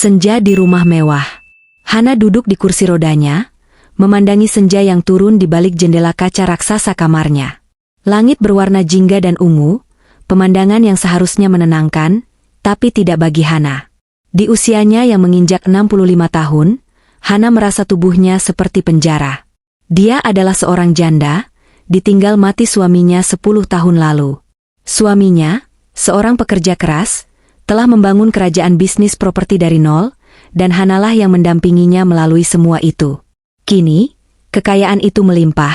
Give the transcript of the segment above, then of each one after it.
Senja di rumah mewah. Hana duduk di kursi rodanya, memandangi senja yang turun di balik jendela kaca raksasa kamarnya. Langit berwarna jingga dan ungu, pemandangan yang seharusnya menenangkan, tapi tidak bagi Hana. Di usianya yang menginjak 65 tahun, Hana merasa tubuhnya seperti penjara. Dia adalah seorang janda, ditinggal mati suaminya 10 tahun lalu. Suaminya, seorang pekerja keras, telah membangun kerajaan bisnis properti dari nol, dan Hanalah yang mendampinginya melalui semua itu. Kini, kekayaan itu melimpah,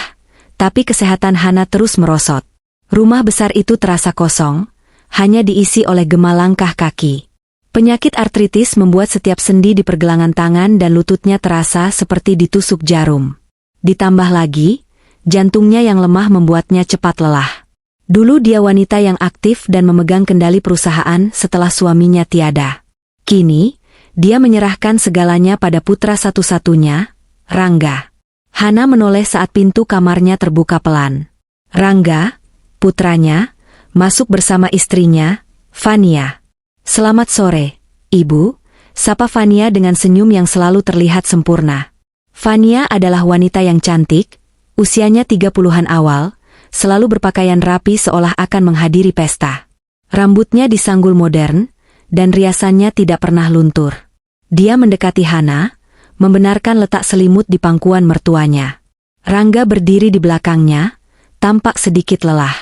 tapi kesehatan Hana terus merosot. Rumah besar itu terasa kosong, hanya diisi oleh gema langkah kaki. Penyakit artritis membuat setiap sendi di pergelangan tangan dan lututnya terasa seperti ditusuk jarum. Ditambah lagi, jantungnya yang lemah membuatnya cepat lelah. Dulu dia wanita yang aktif dan memegang kendali perusahaan setelah suaminya tiada. Kini, dia menyerahkan segalanya pada putra satu-satunya, Rangga. Hana menoleh saat pintu kamarnya terbuka pelan. Rangga, putranya, masuk bersama istrinya, Fania. "Selamat sore, Ibu," sapa Fania dengan senyum yang selalu terlihat sempurna. Fania adalah wanita yang cantik, usianya 30-an awal, selalu berpakaian rapi seolah akan menghadiri pesta. Rambutnya disanggul modern, dan riasannya tidak pernah luntur. Dia mendekati Hana, membenarkan letak selimut di pangkuan mertuanya. Rangga berdiri di belakangnya, tampak sedikit lelah.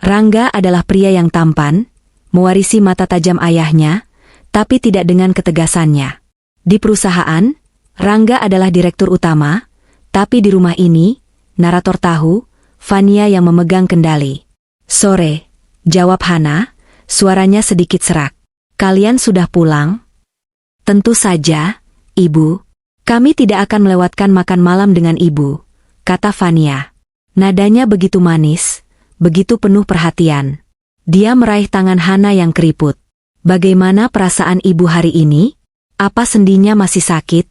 Rangga adalah pria yang tampan, mewarisi mata tajam ayahnya, tapi tidak dengan ketegasannya. Di perusahaan, Rangga adalah direktur utama, tapi di rumah ini, narator tahu, Fania yang memegang kendali. "Sore," jawab Hana, suaranya sedikit serak. "Kalian sudah pulang?" "Tentu saja, Ibu. Kami tidak akan melewatkan makan malam dengan Ibu," kata Fania. Nadanya begitu manis, begitu penuh perhatian. Dia meraih tangan Hana yang keriput. "Bagaimana perasaan Ibu hari ini? Apa sendinya masih sakit?"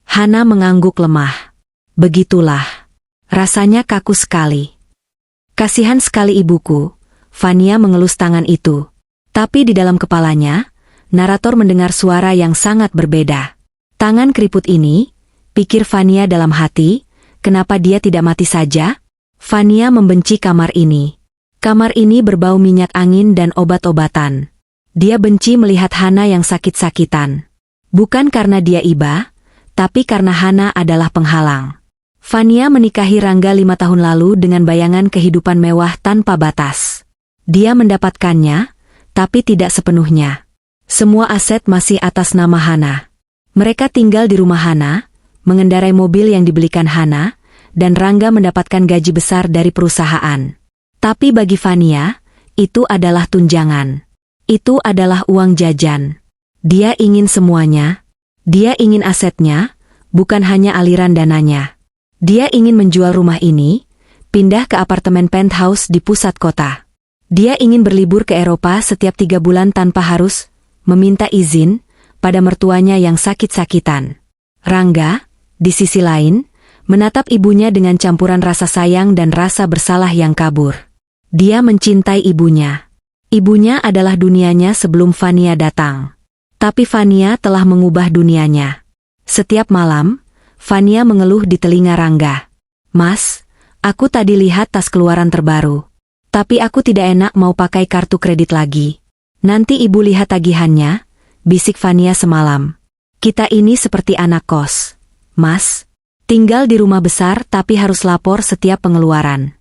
Hana mengangguk lemah. "Begitulah. Rasanya kaku sekali." "Kasihan sekali ibuku," Fania mengelus tangan itu. Tapi di dalam kepalanya, narator mendengar suara yang sangat berbeda. Tangan keriput ini, pikir Fania dalam hati, kenapa dia tidak mati saja? Fania membenci kamar ini. Kamar ini berbau minyak angin dan obat-obatan. Dia benci melihat Hana yang sakit-sakitan. Bukan karena dia iba, tapi karena Hana adalah penghalang. Fania menikahi Rangga 5 tahun lalu dengan bayangan kehidupan mewah tanpa batas. Dia mendapatkannya, tapi tidak sepenuhnya. Semua aset masih atas nama Hana. Mereka tinggal di rumah Hana, mengendarai mobil yang dibelikan Hana, dan Rangga mendapatkan gaji besar dari perusahaan. Tapi bagi Fania, itu adalah tunjangan. Itu adalah uang jajan. Dia ingin semuanya. Dia ingin asetnya, bukan hanya aliran dananya. Dia ingin menjual rumah ini, pindah ke apartemen penthouse di pusat kota. Dia ingin berlibur ke Eropa setiap 3 bulan tanpa harus meminta izin pada mertuanya yang sakit-sakitan. Rangga, di sisi lain, menatap ibunya dengan campuran rasa sayang dan rasa bersalah yang kabur. Dia mencintai ibunya. Ibunya adalah dunianya sebelum Fania datang. Tapi Fania telah mengubah dunianya. Setiap malam, Fania mengeluh di telinga Rangga. "Mas, aku tadi lihat tas keluaran terbaru. Tapi aku tidak enak mau pakai kartu kredit lagi. Nanti ibu lihat tagihannya," bisik Fania semalam. "Kita ini seperti anak kos, Mas. Tinggal di rumah besar tapi harus lapor setiap pengeluaran."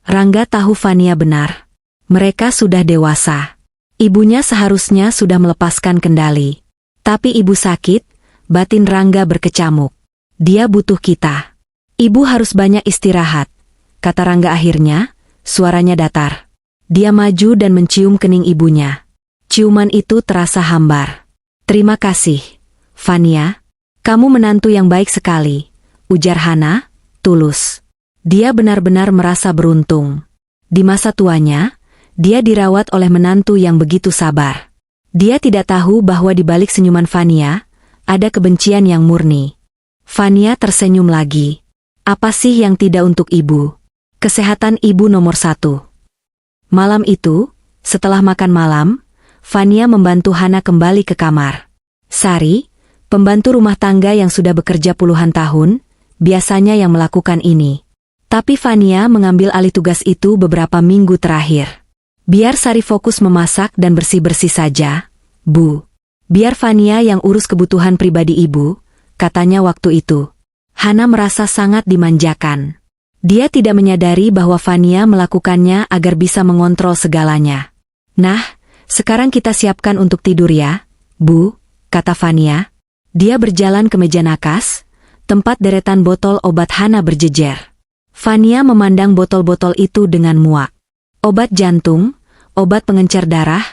Rangga tahu Fania benar. Mereka sudah dewasa. Ibunya seharusnya sudah melepaskan kendali. Tapi ibu sakit, batin Rangga berkecamuk. "Dia butuh kita. Ibu harus banyak istirahat," kata Rangga akhirnya, suaranya datar. Dia maju dan mencium kening ibunya. Ciuman itu terasa hambar. "Terima kasih, Fania. Kamu menantu yang baik sekali," ujar Hana, tulus. Dia benar-benar merasa beruntung. Di masa tuanya, dia dirawat oleh menantu yang begitu sabar. Dia tidak tahu bahwa di balik senyuman Fania, ada kebencian yang murni. Fania tersenyum lagi. "Apa sih yang tidak untuk ibu? Kesehatan ibu nomor 1. Malam itu, setelah makan malam, Fania membantu Hana kembali ke kamar. Sari, pembantu rumah tangga yang sudah bekerja puluhan tahun, biasanya yang melakukan ini. Tapi Fania mengambil alih tugas itu beberapa minggu terakhir. Biar Sari fokus memasak dan bersih-bersih saja, Bu. Biar Fania yang urus kebutuhan pribadi ibu, katanya waktu itu. Hana merasa sangat dimanjakan. Dia tidak menyadari bahwa Fania melakukannya agar bisa mengontrol segalanya. Nah, sekarang kita siapkan untuk tidur ya, Bu, kata Fania. Dia berjalan ke meja nakas, tempat deretan botol obat Hana berjejer. Fania memandang botol-botol itu dengan muak. Obat jantung, obat pengencer darah,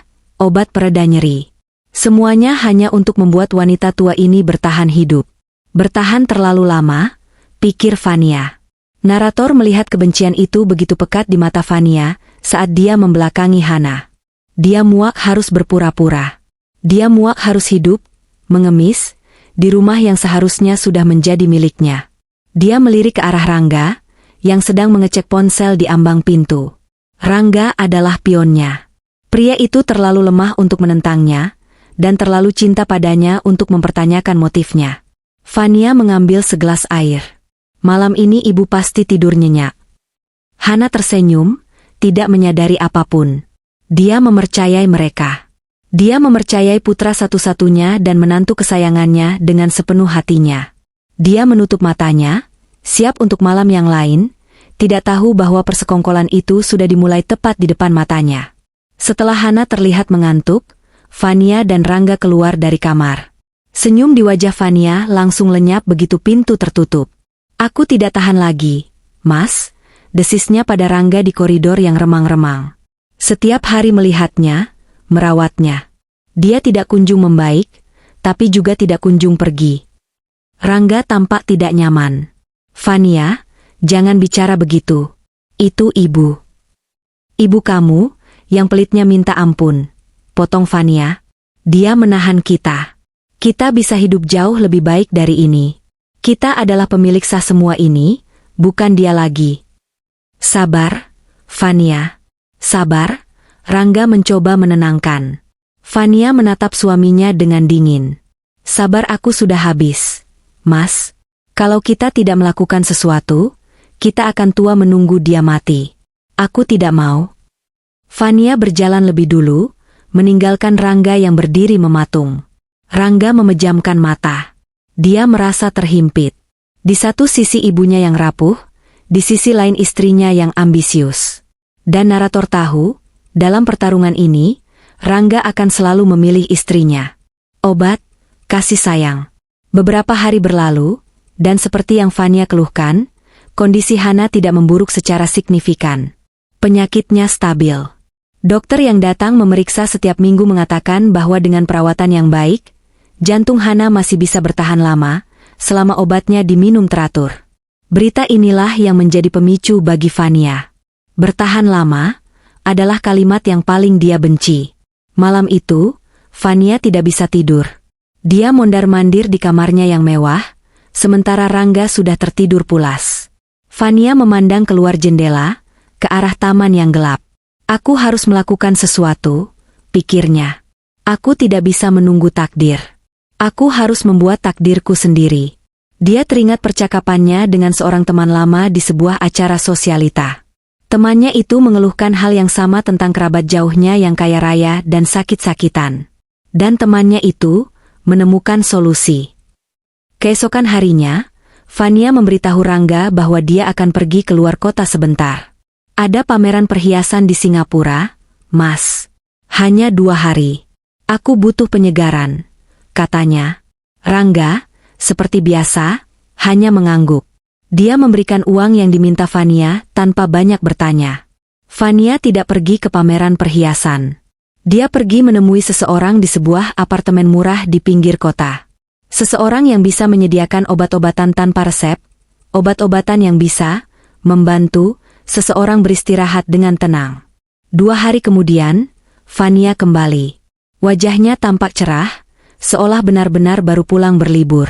obat pereda nyeri. Semuanya hanya untuk membuat wanita tua ini bertahan hidup. Bertahan terlalu lama, pikir Fania. Narator melihat kebencian itu begitu pekat di mata Fania saat dia membelakangi Hana. Dia muak harus berpura-pura. Dia muak harus hidup, mengemis, di rumah yang seharusnya sudah menjadi miliknya. Dia melirik ke arah Rangga, yang sedang mengecek ponsel di ambang pintu. Rangga adalah pionnya. Pria itu terlalu lemah untuk menentangnya, dan terlalu cinta padanya untuk mempertanyakan motifnya. Fania mengambil segelas air. Malam ini ibu pasti tidur nyenyak. Hana tersenyum, tidak menyadari apapun. Dia mempercayai mereka. Dia mempercayai putra satu-satunya dan menantu kesayangannya dengan sepenuh hatinya. Dia menutup matanya, siap untuk malam yang lain, tidak tahu bahwa persekongkolan itu sudah dimulai tepat di depan matanya. Setelah Hana terlihat mengantuk, Fania dan Rangga keluar dari kamar. Senyum di wajah Fania langsung lenyap begitu pintu tertutup. Aku tidak tahan lagi, Mas, desisnya pada Rangga di koridor yang remang-remang. Setiap hari melihatnya, merawatnya. Dia tidak kunjung membaik, tapi juga tidak kunjung pergi. Rangga tampak tidak nyaman. Fania, jangan bicara begitu. Itu ibu. Ibu kamu, yang pelitnya minta ampun. Potong Fania. Dia menahan kita. Kita bisa hidup jauh lebih baik dari ini. Kita adalah pemilik sah semua ini, bukan dia lagi. Sabar, Fania. Sabar, Rangga mencoba menenangkan. Fania menatap suaminya dengan dingin. Sabar aku sudah habis. Mas, kalau kita tidak melakukan sesuatu, kita akan tua menunggu dia mati. Aku tidak mau. Fania berjalan lebih dulu, meninggalkan Rangga yang berdiri mematung. Rangga memejamkan mata. Dia merasa terhimpit. Di satu sisi ibunya yang rapuh, di sisi lain istrinya yang ambisius. Dan narator tahu, dalam pertarungan ini, Rangga akan selalu memilih istrinya. Obat, kasih sayang. Beberapa hari berlalu, dan seperti yang Fania keluhkan, kondisi Hana tidak memburuk secara signifikan. Penyakitnya stabil. Dokter yang datang memeriksa setiap minggu mengatakan bahwa dengan perawatan yang baik, jantung Hana masih bisa bertahan lama, selama obatnya diminum teratur. Berita inilah yang menjadi pemicu bagi Fania. Bertahan lama adalah kalimat yang paling dia benci. Malam itu, Fania tidak bisa tidur. Dia mondar-mandir di kamarnya yang mewah, sementara Rangga sudah tertidur pulas. Fania memandang keluar jendela, ke arah taman yang gelap. Aku harus melakukan sesuatu, pikirnya. Aku tidak bisa menunggu takdir. Aku harus membuat takdirku sendiri. Dia teringat percakapannya dengan seorang teman lama di sebuah acara sosialita. Temannya itu mengeluhkan hal yang sama tentang kerabat jauhnya yang kaya raya dan sakit-sakitan. Dan temannya itu menemukan solusi. Keesokan harinya, Fania memberitahu Rangga bahwa dia akan pergi keluar kota sebentar. Ada pameran perhiasan di Singapura, Mas. Hanya 2 hari. Aku butuh penyegaran, katanya. Rangga, seperti biasa, hanya mengangguk. Dia memberikan uang yang diminta Fania tanpa banyak bertanya. Fania tidak pergi ke pameran perhiasan. Dia pergi menemui seseorang di sebuah apartemen murah di pinggir kota. Seseorang yang bisa menyediakan obat-obatan tanpa resep, obat-obatan yang bisa membantu seseorang beristirahat dengan tenang. 2 hari kemudian, Fania kembali. Wajahnya tampak cerah, seolah benar-benar baru pulang berlibur.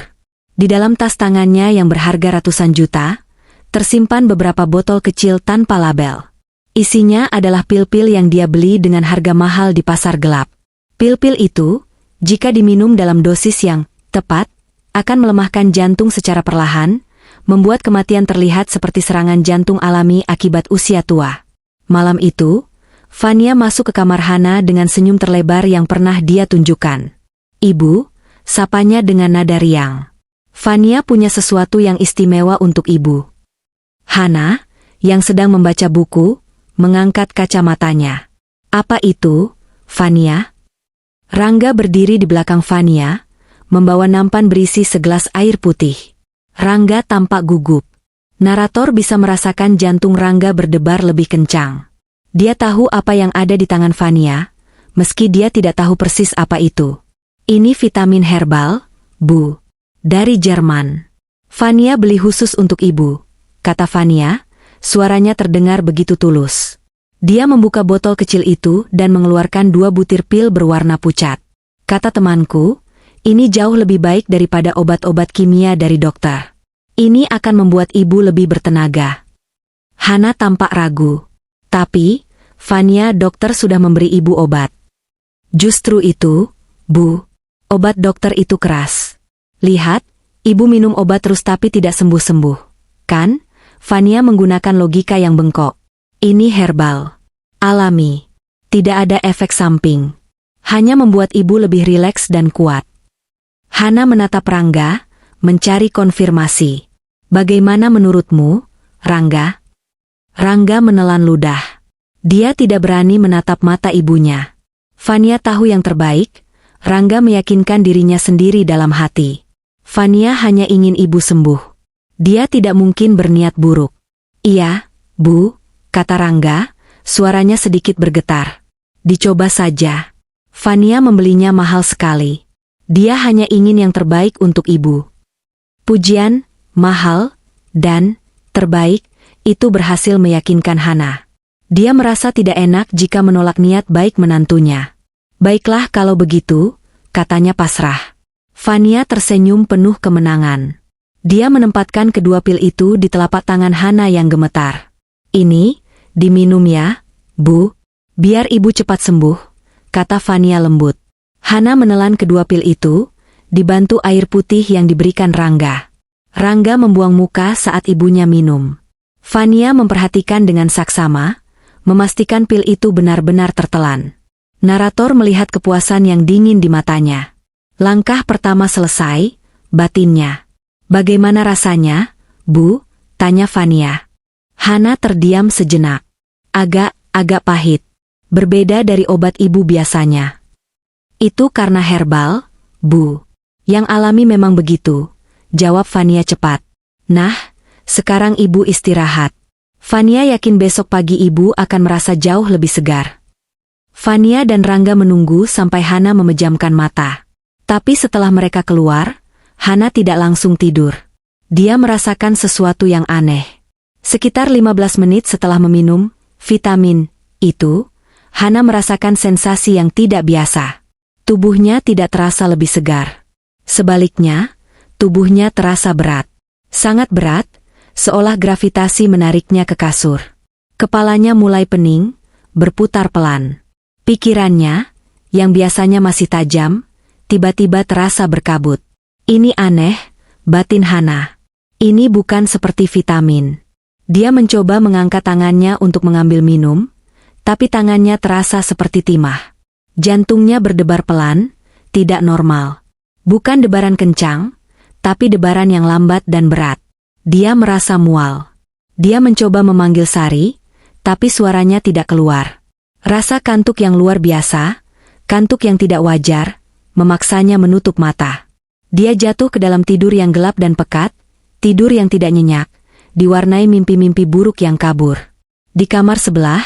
Di dalam tas tangannya yang berharga ratusan juta, tersimpan beberapa botol kecil tanpa label. Isinya adalah pil-pil yang dia beli dengan harga mahal di pasar gelap. Pil-pil itu, Jika diminum dalam dosis yang tepat, akan melemahkan jantung secara perlahan, membuat kematian terlihat seperti serangan jantung alami akibat usia tua. Malam itu, Fania masuk ke kamar Hana dengan senyum terlebar yang pernah dia tunjukkan. "Ibu," sapanya dengan nada riang. "Fania punya sesuatu yang istimewa untuk ibu." Hana, yang sedang membaca buku, mengangkat kacamatanya. "Apa itu, Fania?" Rangga berdiri di belakang Fania, membawa nampan berisi segelas air putih. Rangga tampak gugup. Narator bisa merasakan jantung Rangga berdebar lebih kencang. Dia tahu apa yang ada di tangan Fania, meski dia tidak tahu persis apa itu. "Ini vitamin herbal, Bu. Dari Jerman. Fania beli khusus untuk ibu," kata Fania, suaranya terdengar begitu tulus. Dia membuka botol kecil itu dan mengeluarkan 2 butir pil berwarna pucat. "Kata temanku, ini jauh lebih baik daripada obat-obat kimia dari dokter. Ini akan membuat ibu lebih bertenaga." Hana tampak ragu. "Tapi, Fania, dokter sudah memberi ibu obat." "Justru itu, Bu. Obat dokter itu keras. Lihat, ibu minum obat terus tapi tidak sembuh-sembuh. Kan?" Fania menggunakan logika yang bengkok. "Ini herbal. Alami. Tidak ada efek samping. Hanya membuat ibu lebih rileks dan kuat." Hana menatap Rangga, mencari konfirmasi. "Bagaimana menurutmu, Rangga?" Rangga menelan ludah. Dia tidak berani menatap mata ibunya. Fania tahu yang terbaik. Rangga meyakinkan dirinya sendiri dalam hati. Fania hanya ingin ibu sembuh. Dia tidak mungkin berniat buruk. "Iya, Bu," kata Rangga, suaranya sedikit bergetar. "Dicoba saja." Fania membelinya mahal sekali. Dia hanya ingin yang terbaik untuk ibu. Pujian, mahal, dan terbaik, itu berhasil meyakinkan Hana. Dia merasa tidak enak jika menolak niat baik menantunya. "Baiklah kalau begitu," katanya pasrah. Fania tersenyum penuh kemenangan. Dia menempatkan kedua pil itu di telapak tangan Hana yang gemetar. "Ini, diminum ya, Bu. Biar ibu cepat sembuh," kata Fania lembut. Hana menelan kedua pil itu, dibantu air putih yang diberikan Rangga. Rangga membuang muka saat ibunya minum. Fania memperhatikan dengan saksama, memastikan pil itu benar-benar tertelan. Narator melihat kepuasan yang dingin di matanya. "Langkah pertama selesai," batinnya. "Bagaimana rasanya, Bu?" tanya Fania. Hana terdiam sejenak. Agak pahit. Berbeda dari obat ibu biasanya." "Itu karena herbal, Bu. Yang alami memang begitu," jawab Fania cepat. "Nah, sekarang ibu istirahat. Fania yakin besok pagi ibu akan merasa jauh lebih segar." Fania dan Rangga menunggu sampai Hana memejamkan mata. Tapi setelah mereka keluar, Hana tidak langsung tidur. Dia merasakan sesuatu yang aneh. Sekitar 15 menit setelah meminum vitamin itu, Hana merasakan sensasi yang tidak biasa. Tubuhnya tidak terasa lebih segar. Sebaliknya, tubuhnya terasa berat. Sangat berat, seolah gravitasi menariknya ke kasur. Kepalanya mulai pening, berputar pelan. Pikirannya, yang biasanya masih tajam, tiba-tiba terasa berkabut. "Ini aneh," batin Hana. "Ini bukan seperti vitamin." Dia mencoba mengangkat tangannya untuk mengambil minum, tapi tangannya terasa seperti timah. Jantungnya berdebar pelan, tidak normal. Bukan debaran kencang, tapi debaran yang lambat dan berat. Dia merasa mual. Dia mencoba memanggil Sari, tapi suaranya tidak keluar. Rasa kantuk yang luar biasa, kantuk yang tidak wajar, memaksanya menutup mata. Dia jatuh ke dalam tidur yang gelap dan pekat, tidur yang tidak nyenyak, diwarnai mimpi-mimpi buruk yang kabur. Di kamar sebelah,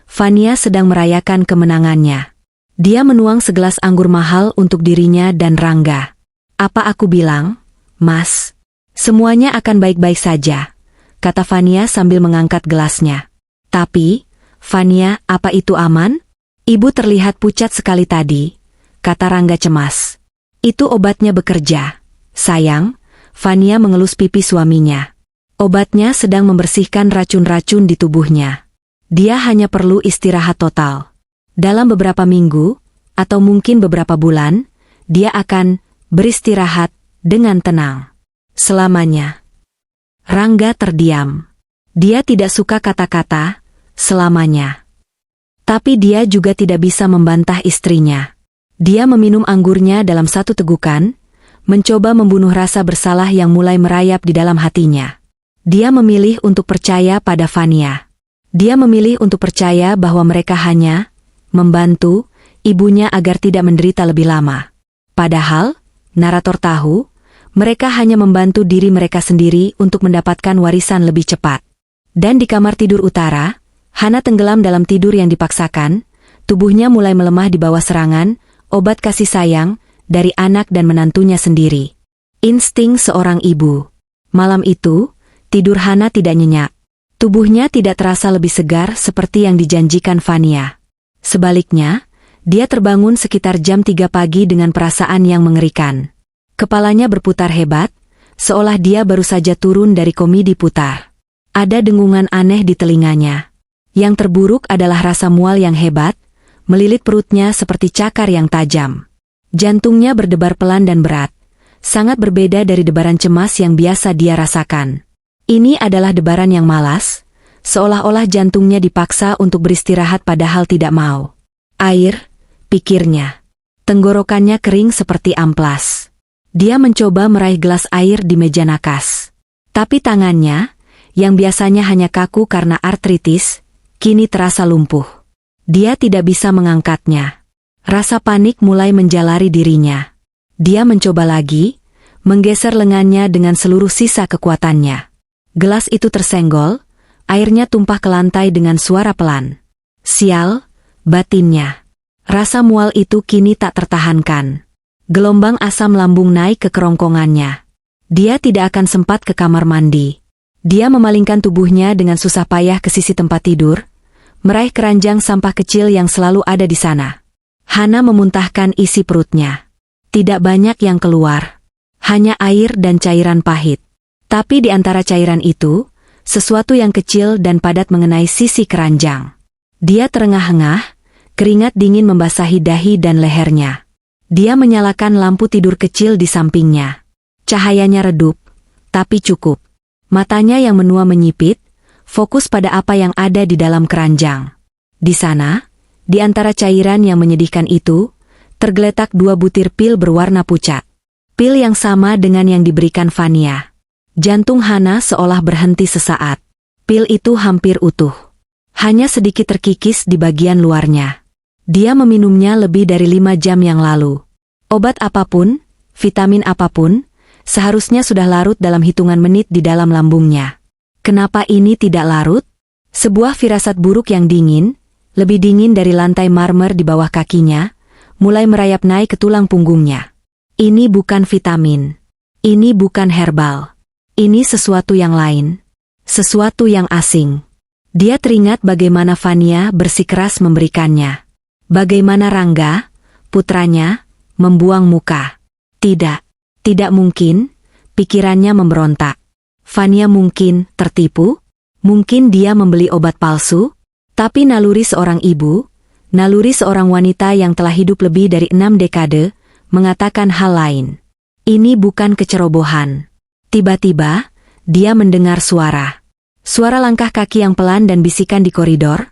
Fania sedang merayakan kemenangannya. Dia menuang segelas anggur mahal untuk dirinya dan Rangga. "Apa aku bilang, Mas? Semuanya akan baik-baik saja," kata Fania sambil mengangkat gelasnya. "Tapi, Fania, apa itu aman? Ibu terlihat pucat sekali tadi," kata Rangga cemas. "Itu obatnya bekerja, sayang," Fania mengelus pipi suaminya. "Obatnya sedang membersihkan racun-racun di tubuhnya. Dia hanya perlu istirahat total. Dalam beberapa minggu, atau mungkin beberapa bulan, dia akan beristirahat dengan tenang selamanya. Rangga terdiam. Dia tidak suka kata-kata selamanya. Tapi dia juga tidak bisa membantah istrinya. Dia meminum anggurnya dalam satu tegukan, mencoba membunuh rasa bersalah yang mulai merayap di dalam hatinya. Dia memilih untuk percaya pada Fania. Dia memilih untuk percaya bahwa mereka hanya membantu ibunya agar tidak menderita lebih lama. Padahal, narator tahu, mereka hanya membantu diri mereka sendiri untuk mendapatkan warisan lebih cepat. Dan di kamar tidur utara, Hana tenggelam dalam tidur yang dipaksakan, tubuhnya mulai melemah di bawah serangan, obat kasih sayang, dari anak dan menantunya sendiri. Insting seorang ibu. Malam itu, tidur Hana tidak nyenyak. Tubuhnya tidak terasa lebih segar seperti yang dijanjikan Fania. Sebaliknya, dia terbangun sekitar jam 3 pagi dengan perasaan yang mengerikan. Kepalanya berputar hebat, seolah dia baru saja turun dari komedi putar. Ada dengungan aneh di telinganya. Yang terburuk adalah rasa mual yang hebat, melilit perutnya seperti cakar yang tajam. Jantungnya berdebar pelan dan berat, sangat berbeda dari debaran cemas yang biasa dia rasakan. Ini adalah debaran yang malas, seolah-olah jantungnya dipaksa untuk beristirahat padahal tidak mau. Air, pikirnya. Tenggorokannya kering seperti amplas. Dia mencoba meraih gelas air di meja nakas. Tapi tangannya, yang biasanya hanya kaku karena artritis, kini terasa lumpuh. Dia tidak bisa mengangkatnya. Rasa panik mulai menjalari dirinya. Dia mencoba lagi, menggeser lengannya dengan seluruh sisa kekuatannya. Gelas itu tersenggol, airnya tumpah ke lantai dengan suara pelan. Sial, batinnya. Rasa mual itu kini tak tertahankan. Gelombang asam lambung naik ke kerongkongannya. Dia tidak akan sempat ke kamar mandi. Dia memalingkan tubuhnya dengan susah payah ke sisi tempat tidur, meraih keranjang sampah kecil yang selalu ada di sana. Hana memuntahkan isi perutnya. Tidak banyak yang keluar. Hanya air dan cairan pahit. Tapi di antara cairan itu, sesuatu yang kecil dan padat mengenai sisi keranjang. Dia terengah-engah, keringat dingin membasahi dahi dan lehernya. Dia menyalakan lampu tidur kecil di sampingnya. Cahayanya redup, tapi cukup. Matanya yang menua menyipit, fokus pada apa yang ada di dalam keranjang. Di sana, di antara cairan yang menyedihkan itu, tergeletak 2 butir pil berwarna pucat. Pil yang sama dengan yang diberikan Fania. Jantung Hana seolah berhenti sesaat. Pil itu hampir utuh. Hanya sedikit terkikis di bagian luarnya. Dia meminumnya lebih dari 5 jam yang lalu. Obat apapun, vitamin apapun, seharusnya sudah larut dalam hitungan menit di dalam lambungnya. Kenapa ini tidak larut? Sebuah firasat buruk yang dingin, lebih dingin dari lantai marmer di bawah kakinya, mulai merayap naik ke tulang punggungnya. Ini bukan vitamin. Ini bukan herbal. Ini sesuatu yang lain. Sesuatu yang asing. Dia teringat bagaimana Fania bersikeras memberikannya. Bagaimana Rangga, putranya, membuang muka. Tidak mungkin, pikirannya memberontak. Fania mungkin tertipu, mungkin dia membeli obat palsu, tapi naluri seorang ibu, naluri seorang wanita yang telah hidup lebih dari 6 dekade, mengatakan hal lain. Ini bukan kecerobohan. Tiba-tiba, dia mendengar suara. Suara langkah kaki yang pelan dan bisikan di koridor,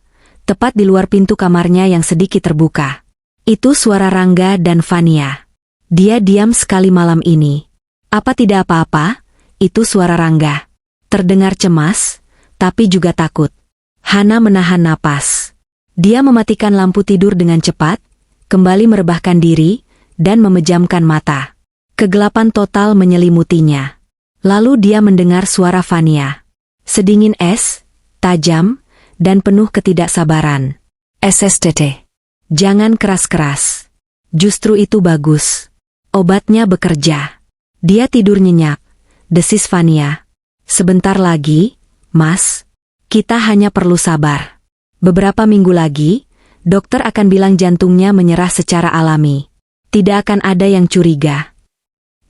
tepat di luar pintu kamarnya yang sedikit terbuka. Itu suara Rangga dan Fania. Dia diam sekali malam ini. Apa tidak apa-apa? Itu suara Rangga. Terdengar cemas, tapi juga takut. Hana menahan napas. Dia mematikan lampu tidur dengan cepat, kembali merebahkan diri, dan memejamkan mata. Kegelapan total menyelimutinya. Lalu dia mendengar suara Fania. Sedingin es, tajam, dan penuh ketidaksabaran. SSTT. Jangan keras-keras. Justru itu bagus. Obatnya bekerja. Dia tidur nyenyak. Desis Fania. Sebentar lagi, Mas. Kita hanya perlu sabar. Beberapa minggu lagi, dokter akan bilang jantungnya menyerah secara alami. Tidak akan ada yang curiga.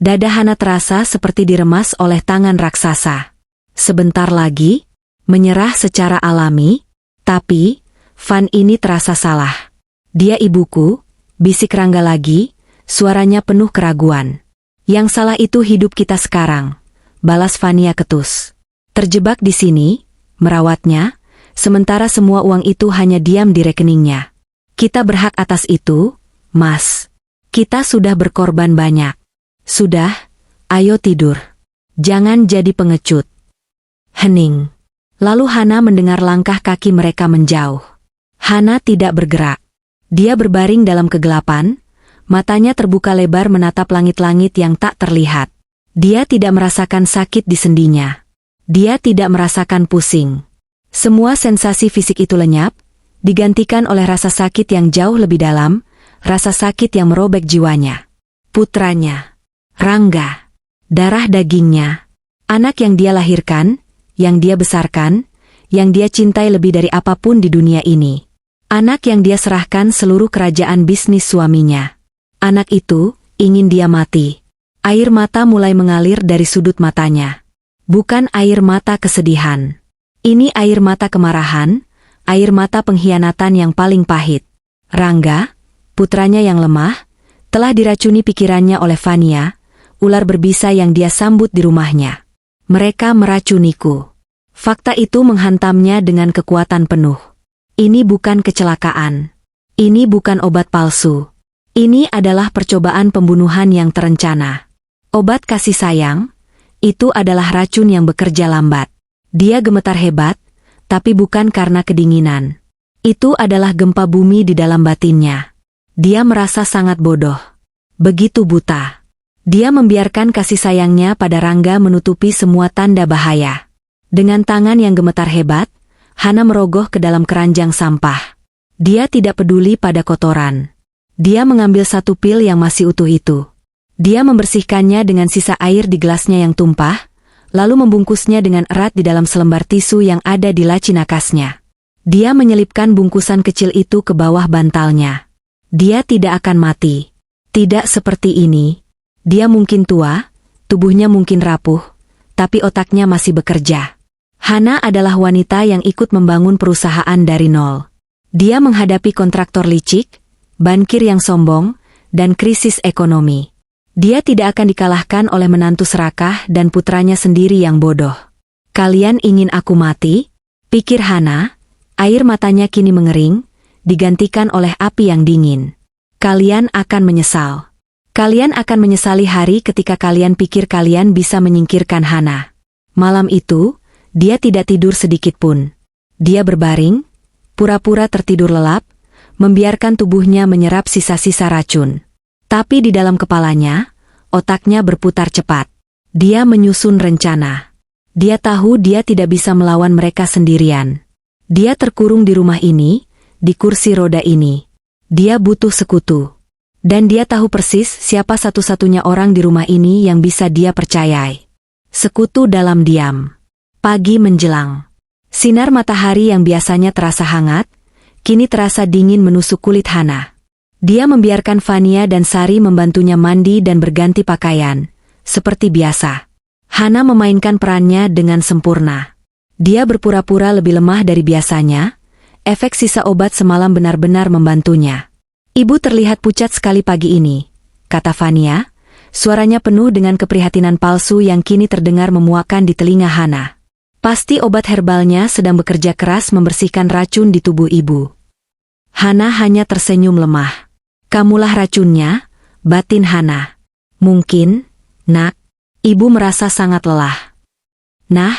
Dada Hana terasa seperti diremas oleh tangan raksasa. Sebentar lagi, menyerah secara alami, tapi, Van ini terasa salah. Dia ibuku, bisik Rangga lagi, Suaranya penuh keraguan. Yang salah itu hidup kita sekarang, balas Fania ketus. Terjebak di sini, merawatnya, sementara semua uang itu hanya diam di rekeningnya. Kita berhak atas itu, Mas. Kita sudah berkorban banyak. Sudah, ayo tidur. Jangan jadi pengecut. Hening. Lalu Hana mendengar langkah kaki mereka menjauh. Hana tidak bergerak. Dia berbaring dalam kegelapan, matanya terbuka lebar menatap langit-langit yang tak terlihat. Dia tidak merasakan sakit di sendinya. Dia tidak merasakan pusing. Semua sensasi fisik itu lenyap, digantikan oleh rasa sakit yang jauh lebih dalam, rasa sakit yang merobek jiwanya. Putranya, Rangga, darah dagingnya, anak yang dia lahirkan, yang dia besarkan, yang dia cintai lebih dari apapun di dunia ini. Anak yang dia serahkan seluruh kerajaan bisnis suaminya. Anak itu ingin dia mati. Air mata mulai mengalir dari sudut matanya. Bukan air mata kesedihan. Ini air mata kemarahan, air mata pengkhianatan yang paling pahit. Rangga, putranya yang lemah, telah diracuni pikirannya oleh Fania, ular berbisa yang dia sambut di rumahnya. Mereka meracuniku. Fakta itu menghantamnya dengan kekuatan penuh. Ini bukan kecelakaan. Ini bukan obat palsu. Ini adalah percobaan pembunuhan yang terencana. Obat kasih sayang, itu adalah racun yang bekerja lambat. Dia gemetar hebat, tapi bukan karena kedinginan. Itu adalah gempa bumi di dalam batinnya. Dia merasa sangat bodoh. Begitu buta. Dia membiarkan kasih sayangnya pada Rangga menutupi semua tanda bahaya. Dengan tangan yang gemetar hebat, Hana merogoh ke dalam keranjang sampah. Dia tidak peduli pada kotoran. Dia mengambil satu pil yang masih utuh itu. Dia membersihkannya dengan sisa air di gelasnya yang tumpah, lalu membungkusnya dengan erat di dalam selembar tisu yang ada di laci nakasnya. Dia menyelipkan bungkusan kecil itu ke bawah bantalnya. Dia tidak akan mati. Tidak seperti ini. Dia mungkin tua, tubuhnya mungkin rapuh, tapi otaknya masih bekerja. Hana adalah wanita yang ikut membangun perusahaan dari nol. Dia menghadapi kontraktor licik, bankir yang sombong, dan krisis ekonomi. Dia tidak akan dikalahkan oleh menantu serakah dan putranya sendiri yang bodoh. Kalian ingin aku mati? Pikir Hana, air matanya kini mengering, digantikan oleh api yang dingin. Kalian akan menyesal. Kalian akan menyesali hari ketika kalian pikir kalian bisa menyingkirkan Hana. Malam itu, dia tidak tidur sedikit pun. Dia berbaring, pura-pura tertidur lelap, membiarkan tubuhnya menyerap sisa-sisa racun. Tapi di dalam kepalanya, otaknya berputar cepat. Dia menyusun rencana. Dia tahu dia tidak bisa melawan mereka sendirian. Dia terkurung di rumah ini, di kursi roda ini. Dia butuh sekutu. Dan dia tahu persis siapa satu-satunya orang di rumah ini yang bisa dia percayai. Sekutu dalam diam. Pagi menjelang. Sinar matahari yang biasanya terasa hangat, kini terasa dingin menusuk kulit Hana. Dia membiarkan Fania dan Sari membantunya mandi dan berganti pakaian, seperti biasa. Hana memainkan perannya dengan sempurna. Dia berpura-pura lebih lemah dari biasanya, efek sisa obat semalam benar-benar membantunya. Ibu terlihat pucat sekali pagi ini, kata Fania, suaranya penuh dengan keprihatinan palsu yang kini terdengar memuakkan di telinga Hana. Pasti obat herbalnya sedang bekerja keras membersihkan racun di tubuh ibu. Hana hanya tersenyum lemah. Kamulah racunnya, batin Hana. Mungkin, nak, ibu merasa sangat lelah. Nah,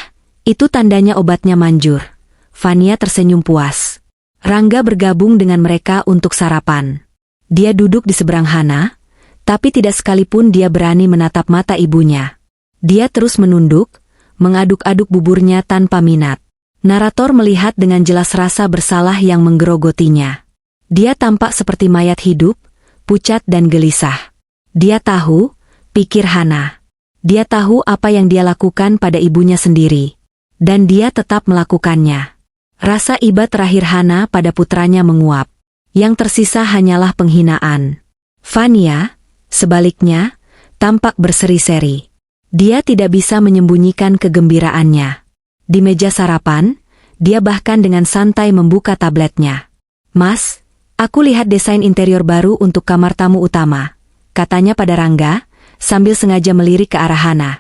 itu tandanya obatnya manjur. Fania tersenyum puas. Rangga bergabung dengan mereka untuk sarapan. Dia duduk di seberang Hana, tapi tidak sekalipun dia berani menatap mata ibunya. Dia terus menunduk, mengaduk-aduk buburnya tanpa minat. Narator melihat dengan jelas rasa bersalah yang menggerogotinya. Dia tampak seperti mayat hidup, pucat dan gelisah. Dia tahu, pikir Hana. Dia tahu apa yang dia lakukan pada ibunya sendiri. Dan dia tetap melakukannya. Rasa iba terakhir Hana pada putranya menguap. Yang tersisa hanyalah penghinaan. Fania, sebaliknya, tampak berseri-seri. Dia tidak bisa menyembunyikan kegembiraannya. Di meja sarapan, dia bahkan dengan santai membuka tabletnya. Mas, aku lihat desain interior baru untuk kamar tamu utama. katanya pada Rangga, sambil sengaja melirik ke arah Hana.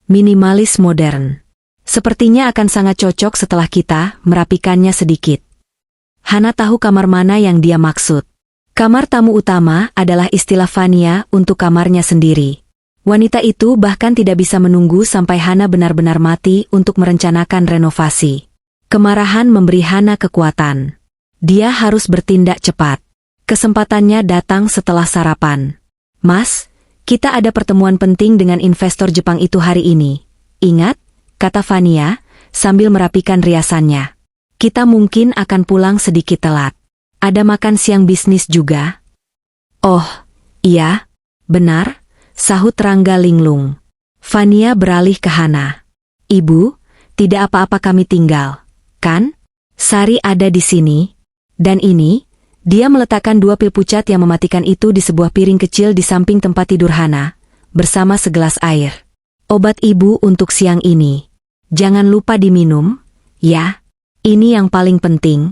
Minimalis modern. Sepertinya akan sangat cocok setelah kita merapikannya sedikit. Hana tahu kamar mana yang dia maksud. Kamar tamu utama adalah istilah Fania untuk kamarnya sendiri. Wanita itu bahkan tidak bisa menunggu sampai Hana benar-benar mati untuk merencanakan renovasi. Kemarahan memberi Hana kekuatan. Dia harus bertindak cepat. Kesempatannya datang setelah sarapan. Mas, kita ada pertemuan penting dengan investor Jepang itu hari ini. Ingat, kata Fania, sambil merapikan riasannya. Kita mungkin akan pulang sedikit telat. Ada makan siang bisnis juga. Oh, iya, benar, sahut Rangga linglung. Fania beralih ke Hana. Ibu, tidak apa-apa kami tinggal, kan? Sari ada di sini. Dan ini, dia meletakkan 2 pil pucat yang mematikan itu di sebuah piring kecil di samping tempat tidur Hana, bersama segelas air. Obat ibu untuk siang ini. Jangan lupa diminum, ya. Ini yang paling penting.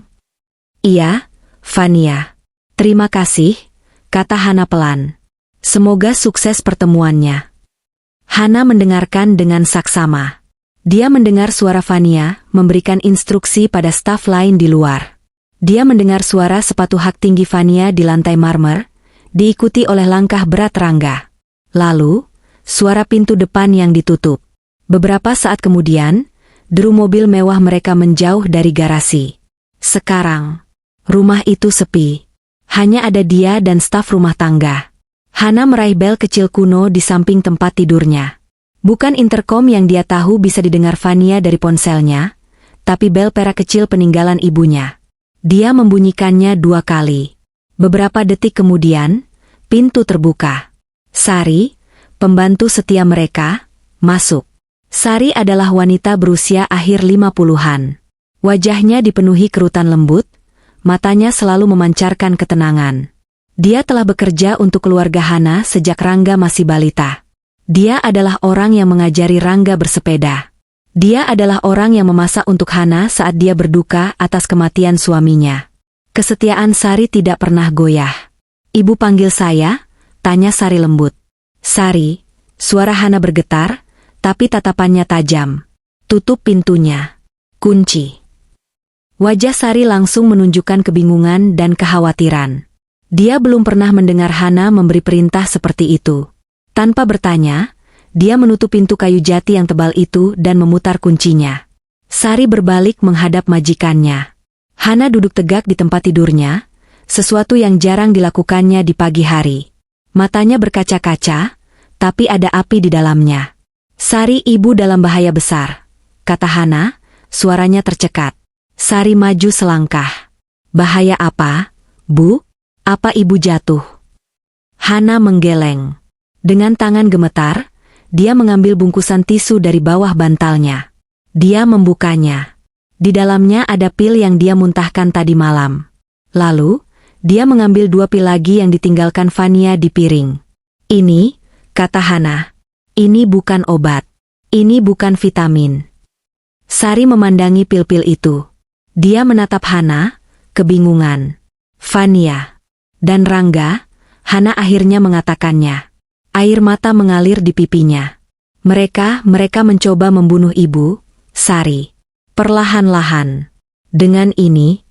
Iya, Fania. Terima kasih, kata Hana pelan. Semoga sukses pertemuannya. Hana mendengarkan dengan saksama. Dia mendengar suara Fania memberikan instruksi pada staf lain di luar. Dia mendengar suara sepatu hak tinggi Fania di lantai marmer, diikuti oleh langkah berat Rangga. Lalu, suara pintu depan yang ditutup. Beberapa saat kemudian, deru mobil mewah mereka menjauh dari garasi. Sekarang, rumah itu sepi. Hanya ada dia dan staf rumah tangga. Hana meraih bel kecil kuno di samping tempat tidurnya. Bukan interkom yang dia tahu bisa didengar Fania dari ponselnya, tapi bel perak kecil peninggalan ibunya. Dia membunyikannya 2 kali. Beberapa detik kemudian, pintu terbuka. Sari, pembantu setia mereka, masuk. Sari adalah wanita berusia akhir 50-an. Wajahnya dipenuhi kerutan lembut, matanya selalu memancarkan ketenangan. Dia telah bekerja untuk keluarga Hana sejak Rangga masih balita. Dia adalah orang yang mengajari Rangga bersepeda. Dia adalah orang yang memasak untuk Hana saat dia berduka atas kematian suaminya. Kesetiaan Sari tidak pernah goyah. Ibu panggil saya? Tanya Sari lembut. Sari, suara Hana bergetar, tapi tatapannya tajam. Tutup pintunya. Kunci. Wajah Sari langsung menunjukkan kebingungan dan kekhawatiran. Dia belum pernah mendengar Hana memberi perintah seperti itu. Tanpa bertanya, dia menutup pintu kayu jati yang tebal itu dan memutar kuncinya. Sari berbalik menghadap majikannya. Hana duduk tegak di tempat tidurnya, sesuatu yang jarang dilakukannya di pagi hari. Matanya berkaca-kaca, tapi ada api di dalamnya. Sari, ibu dalam bahaya besar, kata Hana, suaranya tercekat. Sari maju selangkah. Bahaya apa, Bu? Apa ibu jatuh? Hana menggeleng. Dengan tangan gemetar, dia mengambil bungkusan tisu dari bawah bantalnya. Dia membukanya. Di dalamnya ada pil yang dia muntahkan tadi malam. Lalu, dia mengambil 2 pil lagi yang ditinggalkan Fania di piring. Ini, kata Hana, ini bukan obat. Ini bukan vitamin. Sari memandangi pil-pil itu. Dia menatap Hana, kebingungan. Fania. Dan Rangga, Hana akhirnya mengatakannya. Air mata mengalir di pipinya. Mereka mencoba membunuh ibu, Sari. Perlahan-lahan. Dengan ini,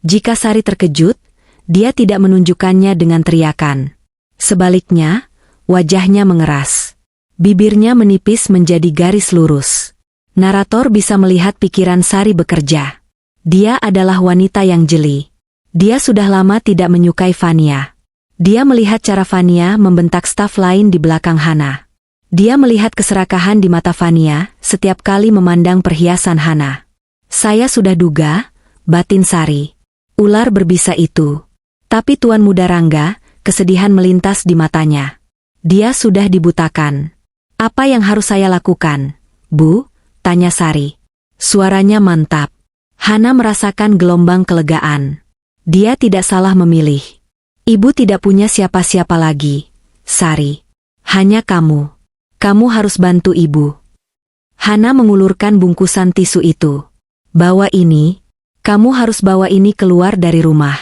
jika Sari terkejut, dia tidak menunjukkannya dengan teriakan. Sebaliknya, wajahnya mengeras. Bibirnya menipis menjadi garis lurus. Narator bisa melihat pikiran Sari bekerja. Dia adalah wanita yang jeli. Dia sudah lama tidak menyukai Fania. Dia melihat cara Fania membentak staf lain di belakang Hana. Dia melihat keserakahan di mata Fania setiap kali memandang perhiasan Hana. Saya sudah duga, batin Sari. Ular berbisa itu. Tapi Tuan Muda Rangga, kesedihan melintas di matanya. Dia sudah dibutakan. Apa yang harus saya lakukan, Bu? Tanya Sari. Suaranya mantap. Hana merasakan gelombang kelegaan. Dia tidak salah memilih. Ibu tidak punya siapa-siapa lagi, Sari. Hanya kamu. Kamu harus bantu ibu. Hana mengulurkan bungkusan tisu itu. Bawa ini. Kamu harus bawa ini keluar dari rumah.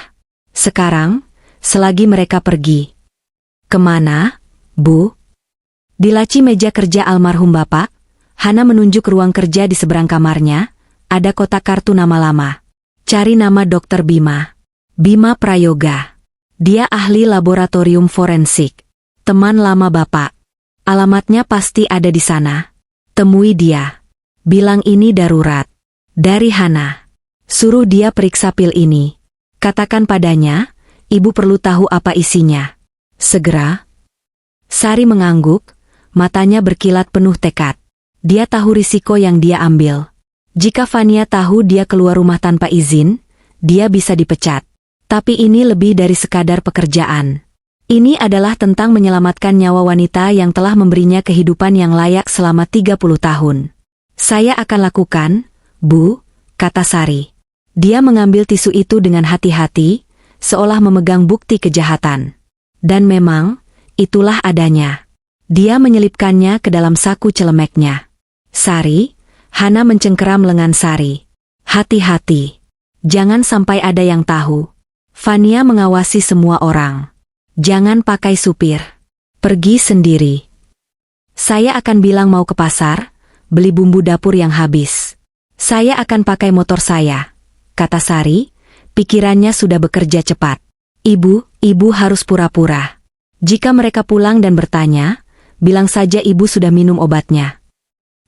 Sekarang, selagi mereka pergi. Kemana, Bu? Di laci meja kerja almarhum Bapak, Hana menunjuk ruang kerja di seberang kamarnya, ada kotak kartu nama lama. Cari nama Dr. Bima. Bima Prayoga. Dia ahli laboratorium forensik. Teman lama Bapak. Alamatnya pasti ada di sana. Temui dia. Bilang ini darurat. Dari Hana. Suruh dia periksa pil ini. Katakan padanya, Ibu perlu tahu apa isinya. Segera. Sari mengangguk, matanya berkilat penuh tekad. Dia tahu risiko yang dia ambil. Jika Fania tahu dia keluar rumah tanpa izin, dia bisa dipecat. Tapi ini lebih dari sekadar pekerjaan. Ini adalah tentang menyelamatkan nyawa wanita yang telah memberinya kehidupan yang layak selama 30 tahun. Saya akan lakukan, Bu, kata Sari. Dia mengambil tisu itu dengan hati-hati, seolah memegang bukti kejahatan. Dan memang, itulah adanya. Dia menyelipkannya ke dalam saku celemeknya. Sari, Hana mencengkeram lengan Sari. Hati-hati. Jangan sampai ada yang tahu. Fania mengawasi semua orang. Jangan pakai supir. Pergi sendiri. Saya akan bilang mau ke pasar, beli bumbu dapur yang habis. Saya akan pakai motor saya, kata Sari, pikirannya sudah bekerja cepat. Ibu harus pura-pura. Jika mereka pulang dan bertanya, bilang saja ibu sudah minum obatnya.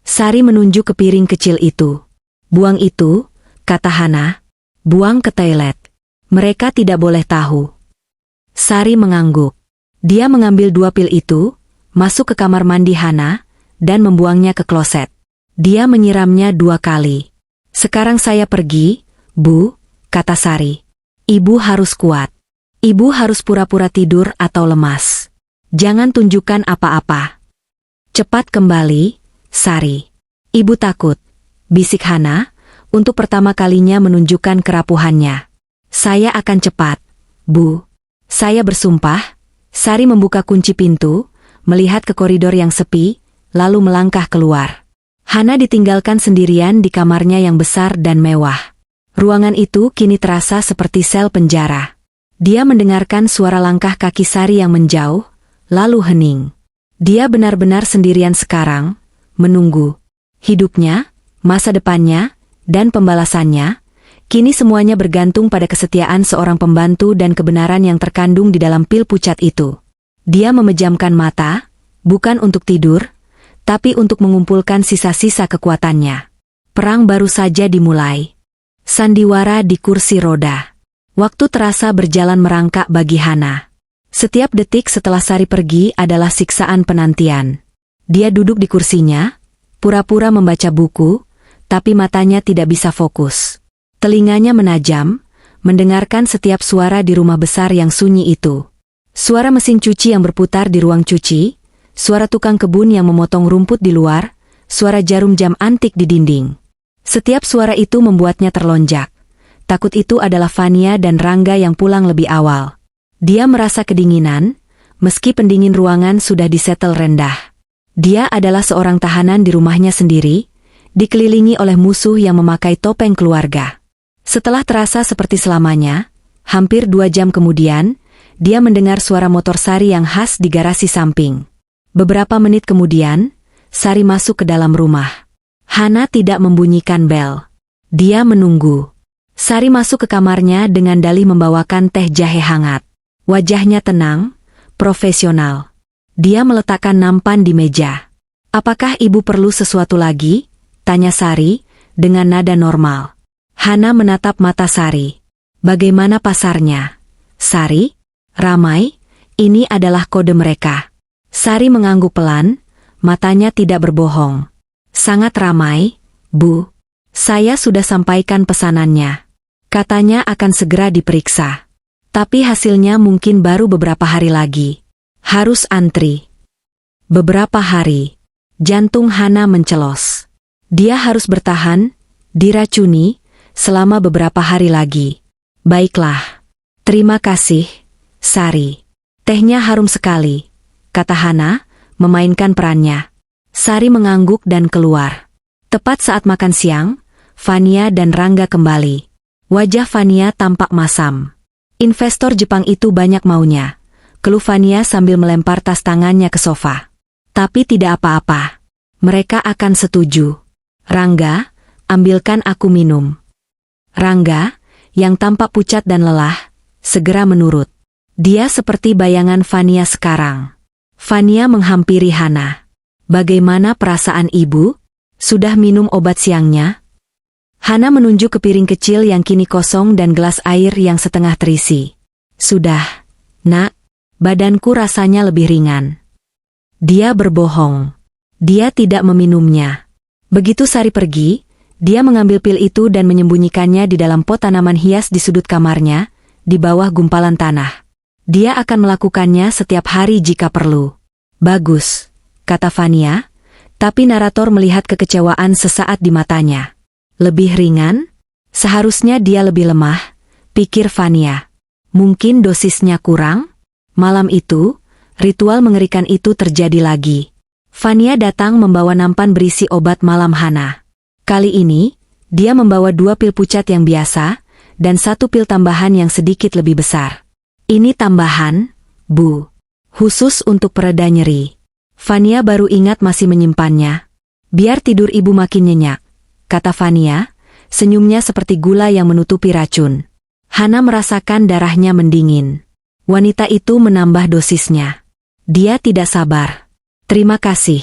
Sari menunjuk ke piring kecil itu. Buang itu, kata Hana. Buang ke toilet. Mereka tidak boleh tahu. Sari mengangguk. Dia mengambil 2 pil itu, masuk ke kamar mandi Hana, dan membuangnya ke kloset. Dia menyiramnya 2 kali. Sekarang saya pergi, Bu, kata Sari. Ibu harus kuat. Ibu harus pura-pura tidur atau lemas. Jangan tunjukkan apa-apa. Cepat kembali, Sari. Ibu takut, bisik Hana, untuk pertama kalinya menunjukkan kerapuhannya. Saya akan cepat, Bu. Saya bersumpah. Sari membuka kunci pintu, melihat ke koridor yang sepi, lalu melangkah keluar. Hana ditinggalkan sendirian di kamarnya yang besar dan mewah. Ruangan itu kini terasa seperti sel penjara. Dia mendengarkan suara langkah kaki Sari yang menjauh, lalu hening. Dia benar-benar sendirian sekarang, menunggu. Hidupnya, masa depannya, dan pembalasannya, kini semuanya bergantung pada kesetiaan seorang pembantu dan kebenaran yang terkandung di dalam pil pucat itu. Dia memejamkan mata, bukan untuk tidur, tapi untuk mengumpulkan sisa-sisa kekuatannya. Perang baru saja dimulai. Sandiwara di kursi roda. Waktu terasa berjalan merangkak bagi Hana. Setiap detik setelah Sari pergi adalah siksaan penantian. Dia duduk di kursinya, pura-pura membaca buku, tapi matanya tidak bisa fokus. Telinganya menajam, mendengarkan setiap suara di rumah besar yang sunyi itu. Suara mesin cuci yang berputar di ruang cuci, suara tukang kebun yang memotong rumput di luar, suara jarum jam antik di dinding. Setiap suara itu membuatnya terlonjak. Takut itu adalah Fania dan Rangga yang pulang lebih awal. Dia merasa kedinginan, meski pendingin ruangan sudah disetel rendah. Dia adalah seorang tahanan di rumahnya sendiri, dikelilingi oleh musuh yang memakai topeng keluarga. Setelah terasa seperti selamanya, hampir 2 jam kemudian, dia mendengar suara motor Sari yang khas di garasi samping. Beberapa menit kemudian, Sari masuk ke dalam rumah. Hana tidak membunyikan bel. Dia menunggu. Sari masuk ke kamarnya dengan dalih membawakan teh jahe hangat. Wajahnya tenang, profesional. Dia meletakkan nampan di meja. "Apakah ibu perlu sesuatu lagi?" tanya Sari, dengan nada normal. Hana menatap mata Sari. "Bagaimana pasarnya?" "Sari, ramai, ini adalah kode mereka." Sari mengangguk pelan, matanya tidak berbohong. "Sangat ramai, Bu. Saya sudah sampaikan pesanannya. Katanya akan segera diperiksa. Tapi hasilnya mungkin baru beberapa hari lagi. Harus antri." Beberapa hari. Jantung Hana mencelos. Dia harus bertahan, diracuni, selama beberapa hari lagi. "Baiklah. Terima kasih, Sari. Tehnya harum sekali," kata Hana, memainkan perannya. Sari mengangguk dan keluar. Tepat saat makan siang, Fania dan Rangga kembali. Wajah Fania tampak masam. Investor Jepang itu banyak maunya. keluh Fania sambil melempar tas tangannya ke sofa. Tapi tidak apa-apa. Mereka akan setuju. Rangga, ambilkan aku minum. Rangga, yang tampak pucat dan lelah, segera menurut. Dia seperti bayangan Fania sekarang. Fania menghampiri Hana. Bagaimana perasaan ibu? Sudah minum obat siangnya? Hana menunjuk ke piring kecil yang kini kosong dan gelas air yang setengah terisi. Sudah, nak. Badanku rasanya lebih ringan. Dia berbohong. Dia tidak meminumnya. Begitu Sari pergi, dia mengambil pil itu dan menyembunyikannya di dalam pot tanaman hias di sudut kamarnya, di bawah gumpalan tanah. Dia akan melakukannya setiap hari jika perlu. Bagus, kata Fania, tapi narator melihat kekecewaan sesaat di matanya. Lebih ringan? Seharusnya dia lebih lemah, pikir Fania. Mungkin dosisnya kurang? Malam itu, ritual mengerikan itu terjadi lagi. Fania datang membawa nampan berisi obat malam Hana. Kali ini, dia membawa 2 pil pucat yang biasa, dan 1 pil tambahan yang sedikit lebih besar. Ini tambahan, Bu. Khusus untuk pereda nyeri. Fania baru ingat masih menyimpannya. Biar tidur ibu makin nyenyak, kata Fania, senyumnya seperti gula yang menutupi racun. Hana merasakan darahnya mendingin. Wanita itu menambah dosisnya. Dia tidak sabar. Terima kasih,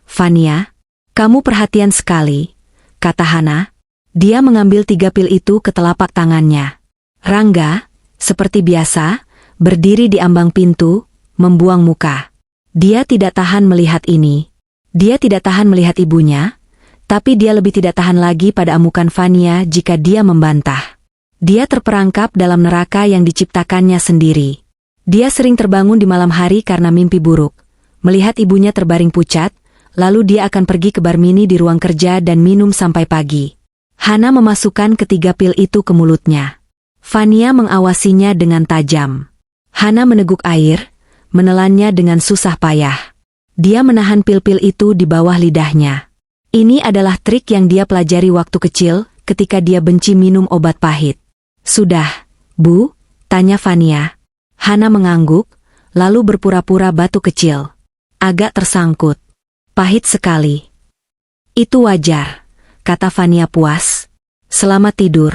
Fania. Kamu perhatian sekali, kata Hana. Dia mengambil 3 pil itu ke telapak tangannya. Rangga, seperti biasa, berdiri di ambang pintu, membuang muka. Dia tidak tahan melihat ini. Dia tidak tahan melihat ibunya, tapi dia lebih tidak tahan lagi pada amukan Fania jika dia membantah. Dia terperangkap dalam neraka yang diciptakannya sendiri. Dia sering terbangun di malam hari karena mimpi buruk, melihat ibunya terbaring pucat, lalu dia akan pergi ke bar mini di ruang kerja dan minum sampai pagi. Hana memasukkan ketiga pil itu ke mulutnya. Fania mengawasinya dengan tajam. Hana meneguk air, menelannya dengan susah payah. Dia menahan pil-pil itu di bawah lidahnya. Ini adalah trik yang dia pelajari waktu kecil ketika dia benci minum obat pahit. Sudah, Bu? Tanya Fania. Hana mengangguk, lalu berpura-pura batu kecil. Agak tersangkut. Pahit sekali. Itu wajar, kata Fania puas. Selamat tidur,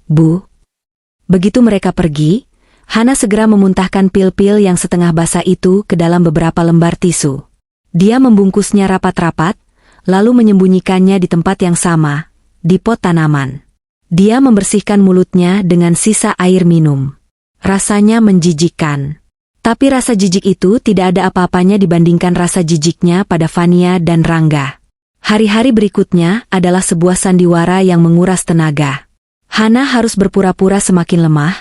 Bu. Begitu mereka pergi, Hana segera memuntahkan pil-pil yang setengah basah itu ke dalam beberapa lembar tisu. Dia membungkusnya rapat-rapat, lalu menyembunyikannya di tempat yang sama, di pot tanaman. Dia membersihkan mulutnya dengan sisa air minum. Rasanya menjijikkan. Tapi rasa jijik itu tidak ada apa-apanya dibandingkan rasa jijiknya pada Fania dan Rangga. Hari-hari berikutnya adalah sebuah sandiwara yang menguras tenaga. Hana harus berpura-pura semakin lemah,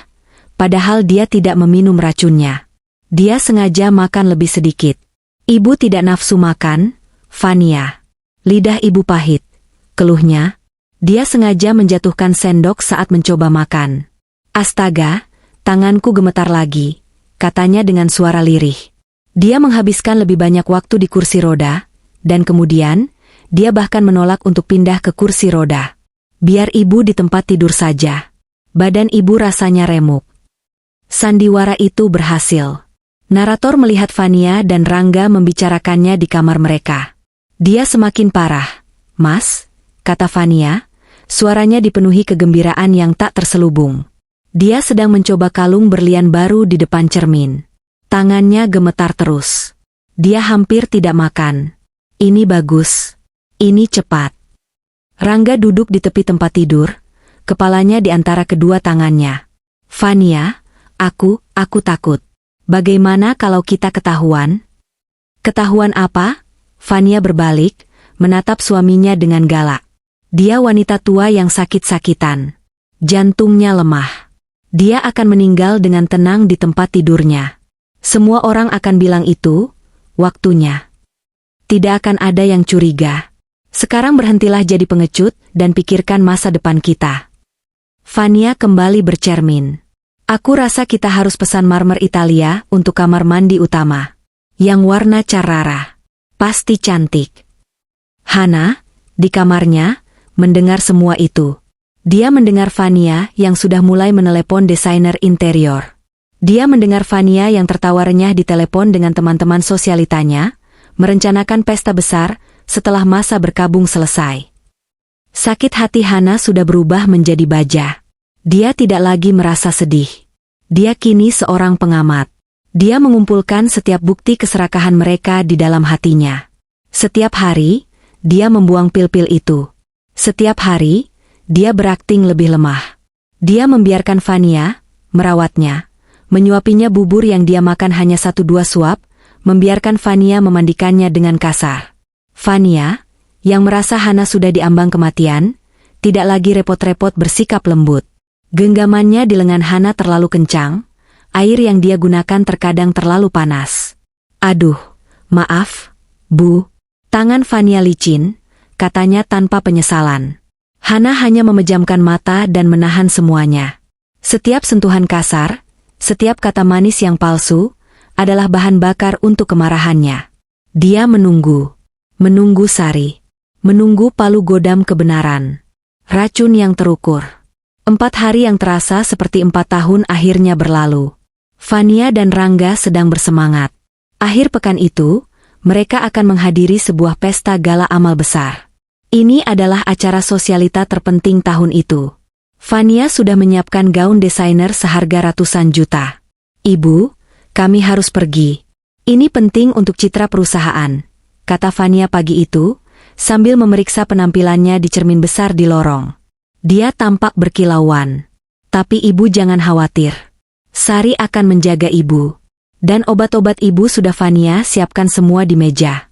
padahal dia tidak meminum racunnya. Dia sengaja makan lebih sedikit. Ibu tidak nafsu makan, Fania. Lidah ibu pahit, keluhnya. Dia sengaja menjatuhkan sendok saat mencoba makan. Astaga! Tanganku gemetar lagi, katanya dengan suara lirih. Dia menghabiskan lebih banyak waktu di kursi roda, dan kemudian, dia bahkan menolak untuk pindah ke kursi roda. Biar ibu di tempat tidur saja. Badan ibu rasanya remuk. Sandiwara itu berhasil. Narator melihat Fania dan Rangga membicarakannya di kamar mereka. Dia semakin parah. Mas, kata Fania, suaranya dipenuhi kegembiraan yang tak terselubung. Dia sedang mencoba kalung berlian baru di depan cermin. Tangannya gemetar terus. Dia hampir tidak makan. Ini bagus. Ini cepat. Rangga duduk di tepi tempat tidur, kepalanya di antara kedua tangannya. Fania, aku takut. Bagaimana kalau kita ketahuan? Ketahuan apa? Fania berbalik, menatap suaminya dengan galak. Dia wanita tua yang sakit-sakitan. Jantungnya lemah. Dia akan meninggal dengan tenang di tempat tidurnya. Semua orang akan bilang itu, waktunya. Tidak akan ada yang curiga. Sekarang berhentilah jadi pengecut dan pikirkan masa depan kita. Fania kembali bercermin. Aku rasa kita harus pesan marmer Italia untuk kamar mandi utama. Yang warna Carrara. Pasti cantik. Hana, di kamarnya, mendengar semua itu. Dia mendengar Fania yang sudah mulai menelepon desainer interior. Dia mendengar Fania yang tertawa renyah di telepon dengan teman-teman sosialitanya, merencanakan pesta besar setelah masa berkabung selesai. Sakit hati Hana sudah berubah menjadi baja. Dia tidak lagi merasa sedih. Dia kini seorang pengamat. Dia mengumpulkan setiap bukti keserakahan mereka di dalam hatinya. Setiap hari, dia membuang pil-pil itu. Setiap hari, dia berakting lebih lemah. Dia membiarkan Fania, merawatnya, menyuapinya bubur yang dia makan hanya 1-2 suap, membiarkan Fania memandikannya dengan kasar. Fania, yang merasa Hana sudah diambang kematian, tidak lagi repot-repot bersikap lembut. Genggamannya di lengan Hana terlalu kencang, air yang dia gunakan terkadang terlalu panas. Aduh, maaf, Bu. Tangan Fania licin, katanya tanpa penyesalan. Hana hanya memejamkan mata dan menahan semuanya. Setiap sentuhan kasar, setiap kata manis yang palsu, adalah bahan bakar untuk kemarahannya. Dia menunggu Sari. Menunggu palu godam kebenaran. Racun yang terukur. 4 hari yang terasa seperti 4 tahun akhirnya berlalu. Fania dan Rangga sedang bersemangat. Akhir pekan itu, mereka akan menghadiri sebuah pesta gala amal besar. Ini adalah acara sosialita terpenting tahun itu. Fania sudah menyiapkan gaun desainer seharga ratusan juta. Ibu, kami harus pergi. Ini penting untuk citra perusahaan, kata Fania pagi itu, sambil memeriksa penampilannya di cermin besar di lorong. Dia tampak berkilauan. Tapi ibu jangan khawatir. Sari akan menjaga ibu. Dan obat-obat ibu sudah Fania siapkan semua di meja.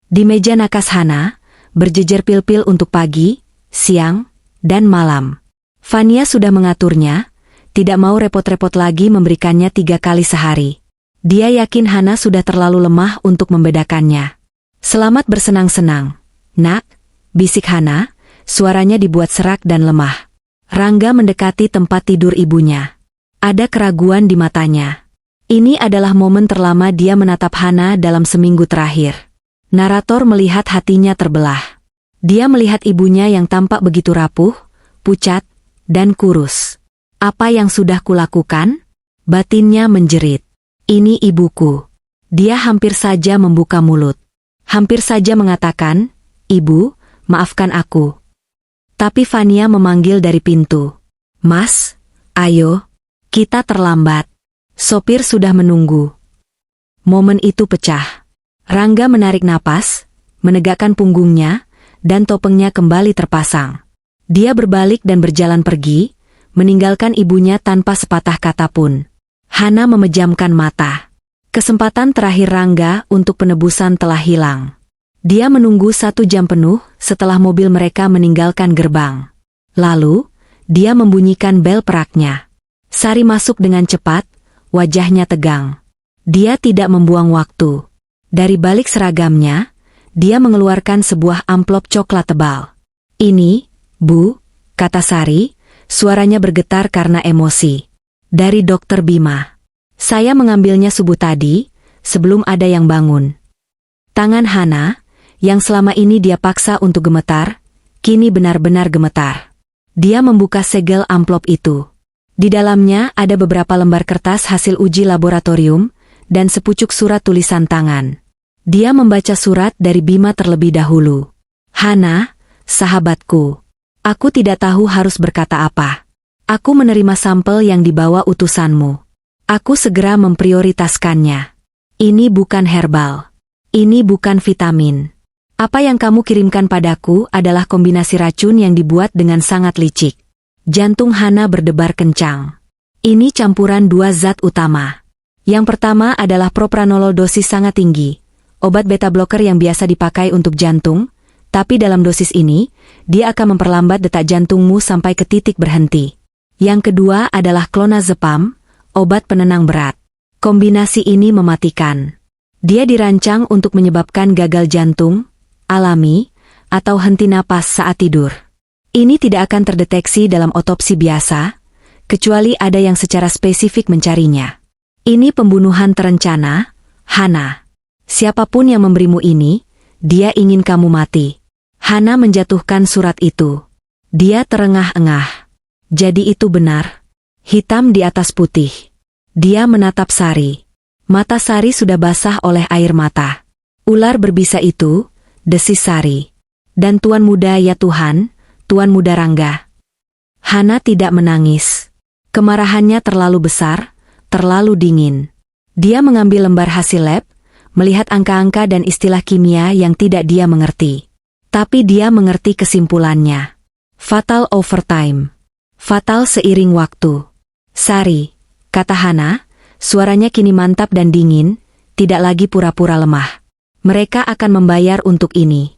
Di meja nakas Hana, berjejer pil-pil untuk pagi, siang, dan malam. Fania sudah mengaturnya, tidak mau repot-repot lagi memberikannya 3 kali sehari. Dia yakin Hana sudah terlalu lemah untuk membedakannya. Selamat bersenang-senang, Nak, bisik Hana, suaranya dibuat serak dan lemah. Rangga mendekati tempat tidur ibunya. Ada keraguan di matanya. Ini adalah momen terlama dia menatap Hana dalam seminggu terakhir. Narator melihat hatinya terbelah. Dia melihat ibunya yang tampak begitu rapuh, pucat, dan kurus. Apa yang sudah kulakukan? Batinnya menjerit. Ini ibuku. Dia hampir saja membuka mulut. Hampir saja mengatakan, Ibu, maafkan aku. Tapi Fania memanggil dari pintu. Mas, ayo, kita terlambat. Sopir sudah menunggu. Momen itu pecah. Rangga menarik napas, menegakkan punggungnya, dan topengnya kembali terpasang. Dia berbalik dan berjalan pergi, meninggalkan ibunya tanpa sepatah kata pun. Hana memejamkan mata. Kesempatan terakhir Rangga untuk penebusan telah hilang. Dia menunggu 1 jam penuh setelah mobil mereka meninggalkan gerbang. Lalu, dia membunyikan bel peraknya. Sari masuk dengan cepat, wajahnya tegang. Dia tidak membuang waktu. Dari balik seragamnya, dia mengeluarkan sebuah amplop coklat tebal. Ini, Bu, kata Sari, suaranya bergetar karena emosi. Dari Dokter Bima. Saya mengambilnya subuh tadi, sebelum ada yang bangun. Tangan Hana, yang selama ini dia paksa untuk gemetar, kini benar-benar gemetar. Dia membuka segel amplop itu. Di dalamnya ada beberapa lembar kertas hasil uji laboratorium, dan sepucuk surat tulisan tangan. Dia membaca surat dari Bima terlebih dahulu. Hana, sahabatku. Aku tidak tahu harus berkata apa. Aku menerima sampel yang dibawa utusanmu. Aku segera memprioritaskannya. Ini bukan herbal. Ini bukan vitamin. Apa yang kamu kirimkan padaku adalah kombinasi racun yang dibuat dengan sangat licik. Jantung Hana berdebar kencang. Ini campuran 2 zat utama. Yang pertama adalah propranolol dosis sangat tinggi, obat beta blocker yang biasa dipakai untuk jantung, tapi dalam dosis ini, dia akan memperlambat detak jantungmu sampai ke titik berhenti. Yang kedua adalah clonazepam, obat penenang berat. Kombinasi ini mematikan. Dia dirancang untuk menyebabkan gagal jantung, alami, atau henti napas saat tidur. Ini tidak akan terdeteksi dalam otopsi biasa, kecuali ada yang secara spesifik mencarinya. Ini pembunuhan terencana, Hana. Siapapun yang memberimu ini, dia ingin kamu mati. Hana menjatuhkan surat itu. Dia terengah-engah. Jadi itu benar. Hitam di atas putih. Dia menatap Sari. Mata Sari sudah basah oleh air mata. Ular berbisa itu, desis Sari. Dan Tuan Muda ya Tuhan, Tuan Muda Rangga. Hana tidak menangis. Kemarahannya terlalu besar, terlalu dingin. Dia mengambil lembar hasil lab, melihat angka-angka dan istilah kimia yang tidak dia mengerti. Tapi dia mengerti kesimpulannya. Fatal overtime. Fatal seiring waktu. Sari, kata Hana, suaranya kini mantap dan dingin, tidak lagi pura-pura lemah. Mereka akan membayar untuk ini.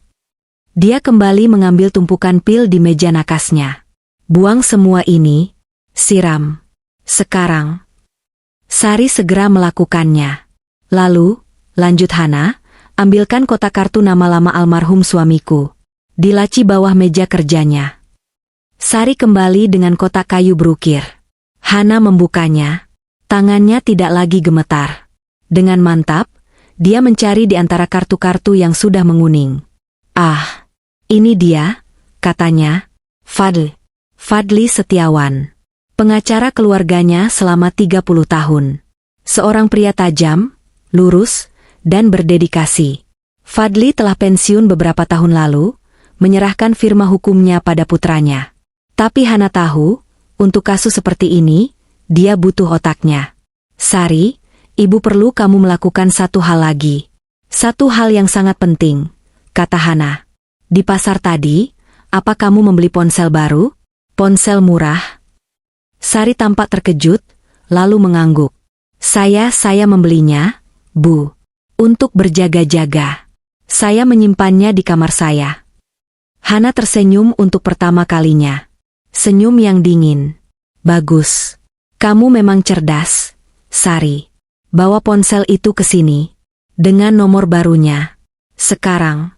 Dia kembali mengambil tumpukan pil di meja nakasnya. Buang semua ini, siram. Sekarang. Sari segera melakukannya. Lalu, lanjut Hana, ambilkan kotak kartu nama lama almarhum suamiku. Di laci bawah meja kerjanya. Sari kembali dengan kotak kayu berukir. Hana membukanya. Tangannya tidak lagi gemetar. Dengan mantap, dia mencari di antara kartu-kartu yang sudah menguning. Ah, ini dia, katanya. Fadli Setiawan. Pengacara keluarganya selama 30 tahun. Seorang pria tajam, lurus, dan berdedikasi. Fadli telah pensiun beberapa tahun lalu, menyerahkan firma hukumnya pada putranya. Tapi Hana tahu, untuk kasus seperti ini, dia butuh otaknya. Sari, ibu perlu kamu melakukan satu hal lagi. Satu hal yang sangat penting, kata Hana. Di pasar tadi, apa kamu membeli ponsel baru? Ponsel murah? Sari tampak terkejut, lalu mengangguk. Saya membelinya, Bu. Untuk berjaga-jaga. Saya menyimpannya di kamar saya. Hana tersenyum untuk pertama kalinya. Senyum yang dingin. Bagus. Kamu memang cerdas, Sari. Bawa ponsel itu ke sini. Dengan nomor barunya. Sekarang.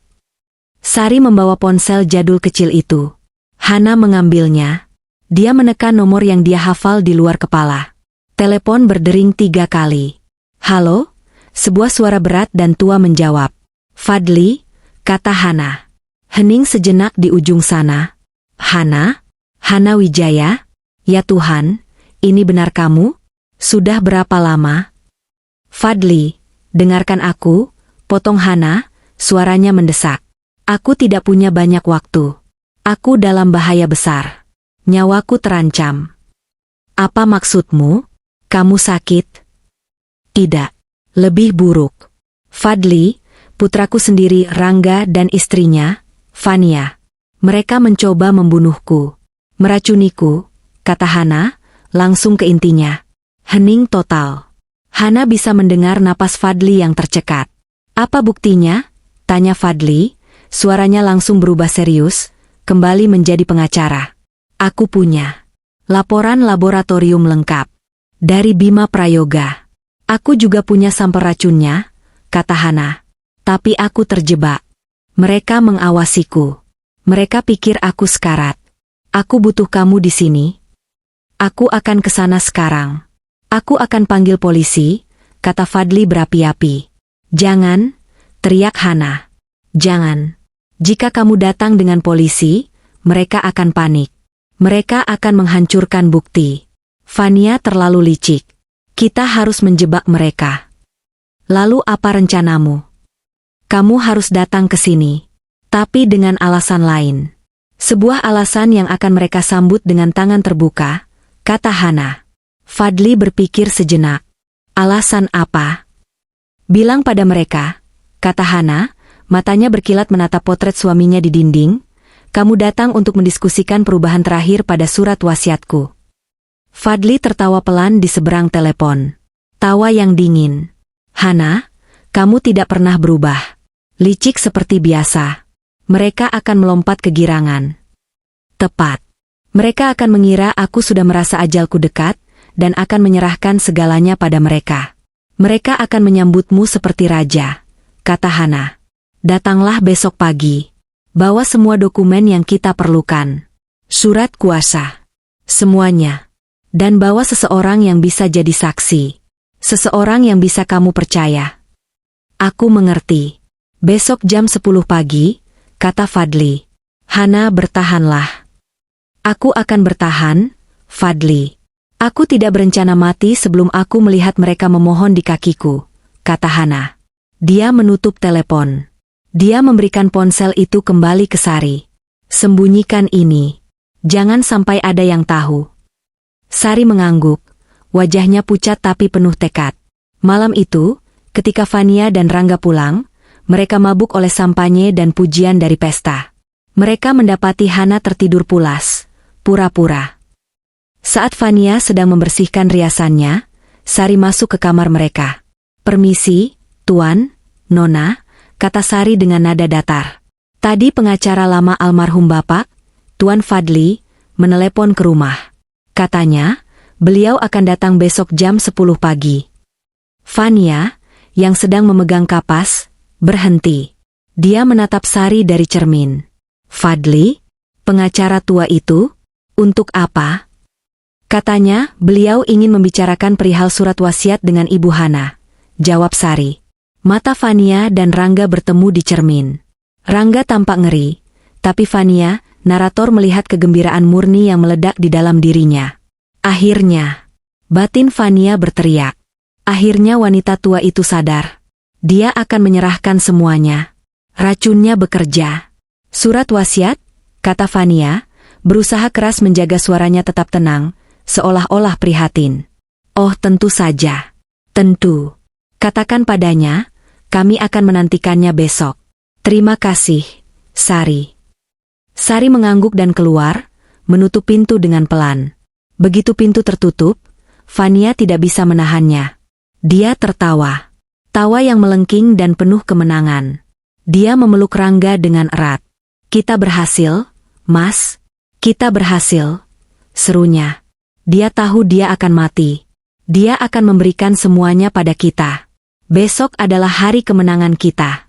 Sari membawa ponsel jadul kecil itu. Hana mengambilnya. Dia menekan nomor yang dia hafal di luar kepala. Telepon berdering 3 kali. Halo? Sebuah suara berat dan tua menjawab. Fadli, kata Hana. Hening sejenak di ujung sana. Hana? Hana Wijaya? Ya Tuhan, ini benar kamu? Sudah berapa lama? Fadli, dengarkan aku, potong Hana, suaranya mendesak. Aku tidak punya banyak waktu. Aku dalam bahaya besar. Nyawaku terancam. Apa maksudmu? Kamu sakit? Tidak. Lebih buruk. Fadli, putraku sendiri Rangga dan istrinya, Fania. Mereka mencoba membunuhku. Meracuniku, kata Hana, langsung ke intinya. Hening total. Hana bisa mendengar napas Fadli yang tercekat. Apa buktinya? Tanya Fadli. Suaranya langsung berubah serius, kembali menjadi pengacara. Aku punya laporan laboratorium lengkap. Dari Bima Prayoga. Aku juga punya sampel racunnya, kata Hana. Tapi aku terjebak. Mereka mengawasiku. Mereka pikir aku sekarat. Aku butuh kamu di sini. Aku akan ke sana sekarang. Aku akan panggil polisi, kata Fadli berapi-api. Jangan, teriak Hana. Jangan. Jika kamu datang dengan polisi, mereka akan panik. Mereka akan menghancurkan bukti. Fania terlalu licik. Kita harus menjebak mereka. Lalu apa rencanamu? Kamu harus datang ke sini. Tapi dengan alasan lain. Sebuah alasan yang akan mereka sambut dengan tangan terbuka, kata Hana. Fadli berpikir sejenak. Alasan apa? Bilang pada mereka, kata Hana, matanya berkilat menatap potret suaminya di dinding. Kamu datang untuk mendiskusikan perubahan terakhir pada surat wasiatku. Fadli tertawa pelan di seberang telepon. Tawa yang dingin. Hana, kamu tidak pernah berubah. Licik seperti biasa. Mereka akan melompat kegirangan. Tepat. Mereka akan mengira aku sudah merasa ajalku dekat, dan akan menyerahkan segalanya pada mereka. Mereka akan menyambutmu seperti raja, kata Hana. Datanglah besok pagi. Bawa semua dokumen yang kita perlukan. Surat kuasa. Semuanya. Dan bawa seseorang yang bisa jadi saksi. Seseorang yang bisa kamu percaya. Aku mengerti. Besok jam 10 pagi, kata Fadli. Hana, bertahanlah. Aku akan bertahan, Fadli. Aku tidak berencana mati sebelum aku melihat mereka memohon di kakiku, kata Hana. Dia menutup telepon. Dia memberikan ponsel itu kembali ke Sari. Sembunyikan ini. Jangan sampai ada yang tahu. Sari mengangguk. Wajahnya pucat tapi penuh tekad. Malam itu, ketika Fania dan Rangga pulang, mereka mabuk oleh sampanye dan pujian dari pesta. Mereka mendapati Hana tertidur pulas, pura-pura. Saat Fania sedang membersihkan riasannya, Sari masuk ke kamar mereka. "Permisi, Tuan, Nona," kata Sari dengan nada datar. Tadi pengacara lama almarhum Bapak, Tuan Fadli, menelepon ke rumah. Katanya, beliau akan datang besok jam 10 pagi. Fania, yang sedang memegang kapas, berhenti. Dia menatap Sari dari cermin. "Fadli? Pengacara tua itu? Untuk apa?" Katanya, beliau ingin membicarakan perihal surat wasiat dengan Ibu Hana. Jawab Sari. Mata Fania dan Rangga bertemu di cermin. Rangga tampak ngeri, tapi Fania, narator melihat kegembiraan murni yang meledak di dalam dirinya. Akhirnya, batin Fania berteriak. Akhirnya wanita tua itu sadar. Dia akan menyerahkan semuanya. Racunnya bekerja. Surat wasiat, kata Fania, berusaha keras menjaga suaranya tetap tenang, seolah-olah prihatin. Oh, tentu saja. Tentu. Katakan padanya, kami akan menantikannya besok. Terima kasih, Sari. Sari mengangguk dan keluar, menutup pintu dengan pelan. Begitu pintu tertutup, Fania tidak bisa menahannya. Dia tertawa. Tawa yang melengking dan penuh kemenangan. Dia memeluk Rangga dengan erat. Kita berhasil, Mas. Kita berhasil, serunya. Dia tahu dia akan mati. Dia akan memberikan semuanya pada kita. Besok adalah hari kemenangan kita.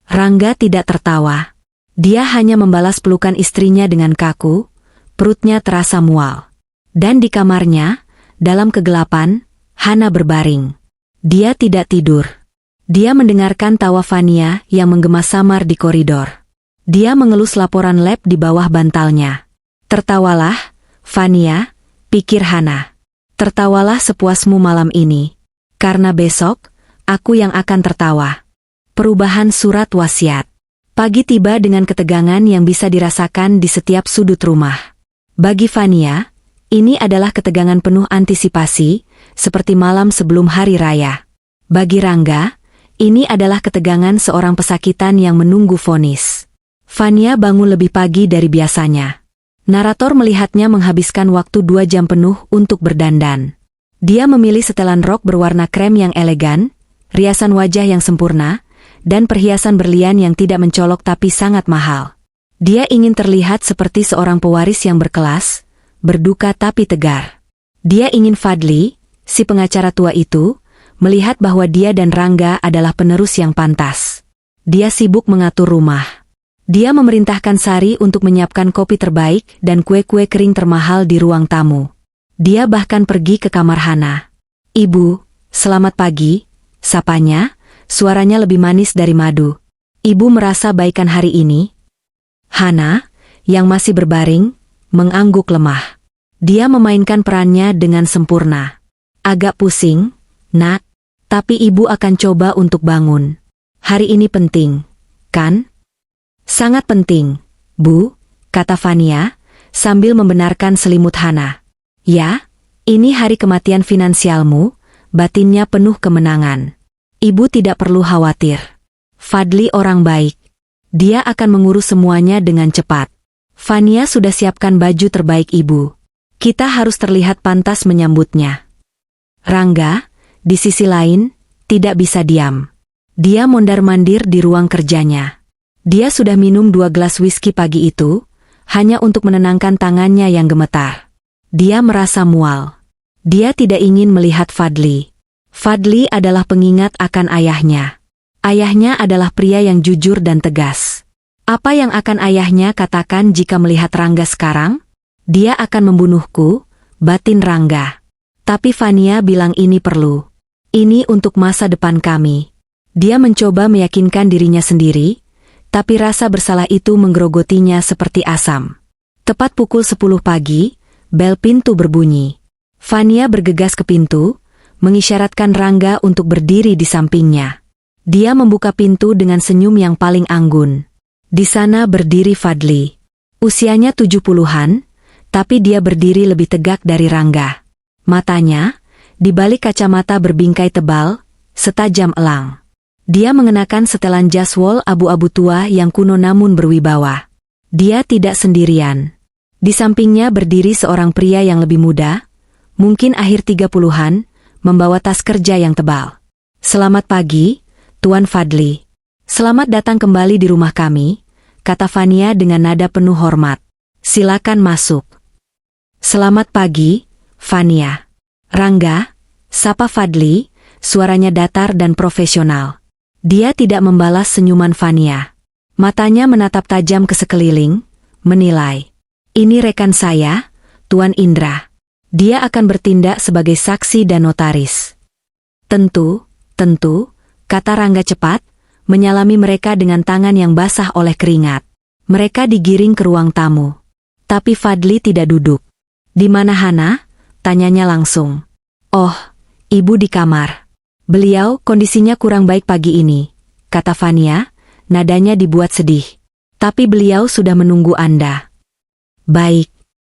Rangga tidak tertawa. Dia hanya membalas pelukan istrinya dengan kaku, perutnya terasa mual. Dan di kamarnya, dalam kegelapan, Hana berbaring. Dia tidak tidur. Dia mendengarkan tawa Fania yang menggema samar di koridor. Dia mengelus laporan lab di bawah bantalnya. Tertawalah, Fania, pikir Hana. Tertawalah sepuasmu malam ini. Karena besok, aku yang akan tertawa. Perubahan surat wasiat. Pagi tiba dengan ketegangan yang bisa dirasakan di setiap sudut rumah. Bagi Fania, ini adalah ketegangan penuh antisipasi, seperti malam sebelum hari raya. Bagi Rangga, ini adalah ketegangan seorang pesakitan yang menunggu vonis. Fania bangun lebih pagi dari biasanya. Narator melihatnya menghabiskan waktu 2 jam penuh untuk berdandan. Dia memilih setelan rok berwarna krem yang elegan, riasan wajah yang sempurna, dan perhiasan berlian yang tidak mencolok tapi sangat mahal. Dia ingin terlihat seperti seorang pewaris yang berkelas, berduka tapi tegar. Dia ingin Fadli, si pengacara tua itu, melihat bahwa dia dan Rangga adalah penerus yang pantas. Dia sibuk mengatur rumah. Dia memerintahkan Sari untuk menyiapkan kopi terbaik dan kue-kue kering termahal di ruang tamu. Dia bahkan pergi ke kamar Hana. "Ibu, selamat pagi," sapanya, suaranya lebih manis dari madu. "Ibu merasa baikan hari ini?" Hana, yang masih berbaring, mengangguk lemah. Dia memainkan perannya dengan sempurna. "Agak pusing, Nak, tapi ibu akan coba untuk bangun. Hari ini penting, kan?" "Sangat penting, Bu," kata Fania, sambil membenarkan selimut Hana. "Ya, ini hari kematian finansialmu," batinnya penuh kemenangan. "Ibu tidak perlu khawatir. Fadli orang baik. Dia akan mengurus semuanya dengan cepat. Fania sudah siapkan baju terbaik ibu. Kita harus terlihat pantas menyambutnya." Rangga, di sisi lain, tidak bisa diam. Dia mondar-mandir di ruang kerjanya. Dia sudah minum 2 gelas whisky pagi itu, hanya untuk menenangkan tangannya yang gemetar. Dia merasa mual. Dia tidak ingin melihat Fadli. Fadli adalah pengingat akan ayahnya. Ayahnya adalah pria yang jujur dan tegas. Apa yang akan ayahnya katakan jika melihat Rangga sekarang? Dia akan membunuhku, batin Rangga. Tapi Fania bilang ini perlu. Ini untuk masa depan kami. Dia mencoba meyakinkan dirinya sendiri, tapi rasa bersalah itu menggerogotinya seperti asam. Tepat pukul 10 pagi, bel pintu berbunyi. Fania bergegas ke pintu, mengisyaratkan Rangga untuk berdiri di sampingnya. Dia membuka pintu dengan senyum yang paling anggun. Di sana berdiri Fadli. Usianya 70-an, tapi dia berdiri lebih tegak dari Rangga. Matanya, di balik kacamata berbingkai tebal, setajam elang. Dia mengenakan setelan jaswol abu-abu tua yang kuno namun berwibawa. Dia tidak sendirian. Di sampingnya berdiri seorang pria yang lebih muda, mungkin akhir 30-an, membawa tas kerja yang tebal. "Selamat pagi, Tuan Fadli. Selamat datang kembali di rumah kami," kata Fania dengan nada penuh hormat. "Silakan masuk." "Selamat pagi, Fania." "Rangga," sapa Fadli, suaranya datar dan profesional. Dia tidak membalas senyuman Fania. Matanya menatap tajam ke sekeliling, menilai. "Ini rekan saya, Tuan Indra. Dia akan bertindak sebagai saksi dan notaris." Tentu, kata Rangga cepat, menyalami mereka dengan tangan yang basah oleh keringat. Mereka digiring ke ruang tamu. Tapi Fadli tidak duduk. "Di mana Hana?" tanyanya langsung. "Oh, ibu di kamar. Beliau kondisinya kurang baik pagi ini," kata Fania, nadanya dibuat sedih. "Tapi beliau sudah menunggu Anda." "Baik,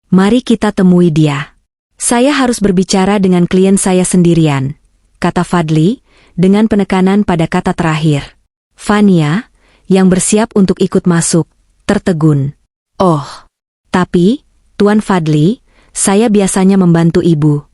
mari kita temui dia. Saya harus berbicara dengan klien saya sendirian," kata Fadli, dengan penekanan pada kata terakhir. Fania, yang bersiap untuk ikut masuk, tertegun. "Oh, tapi, Tuan Fadli, saya biasanya membantu ibu."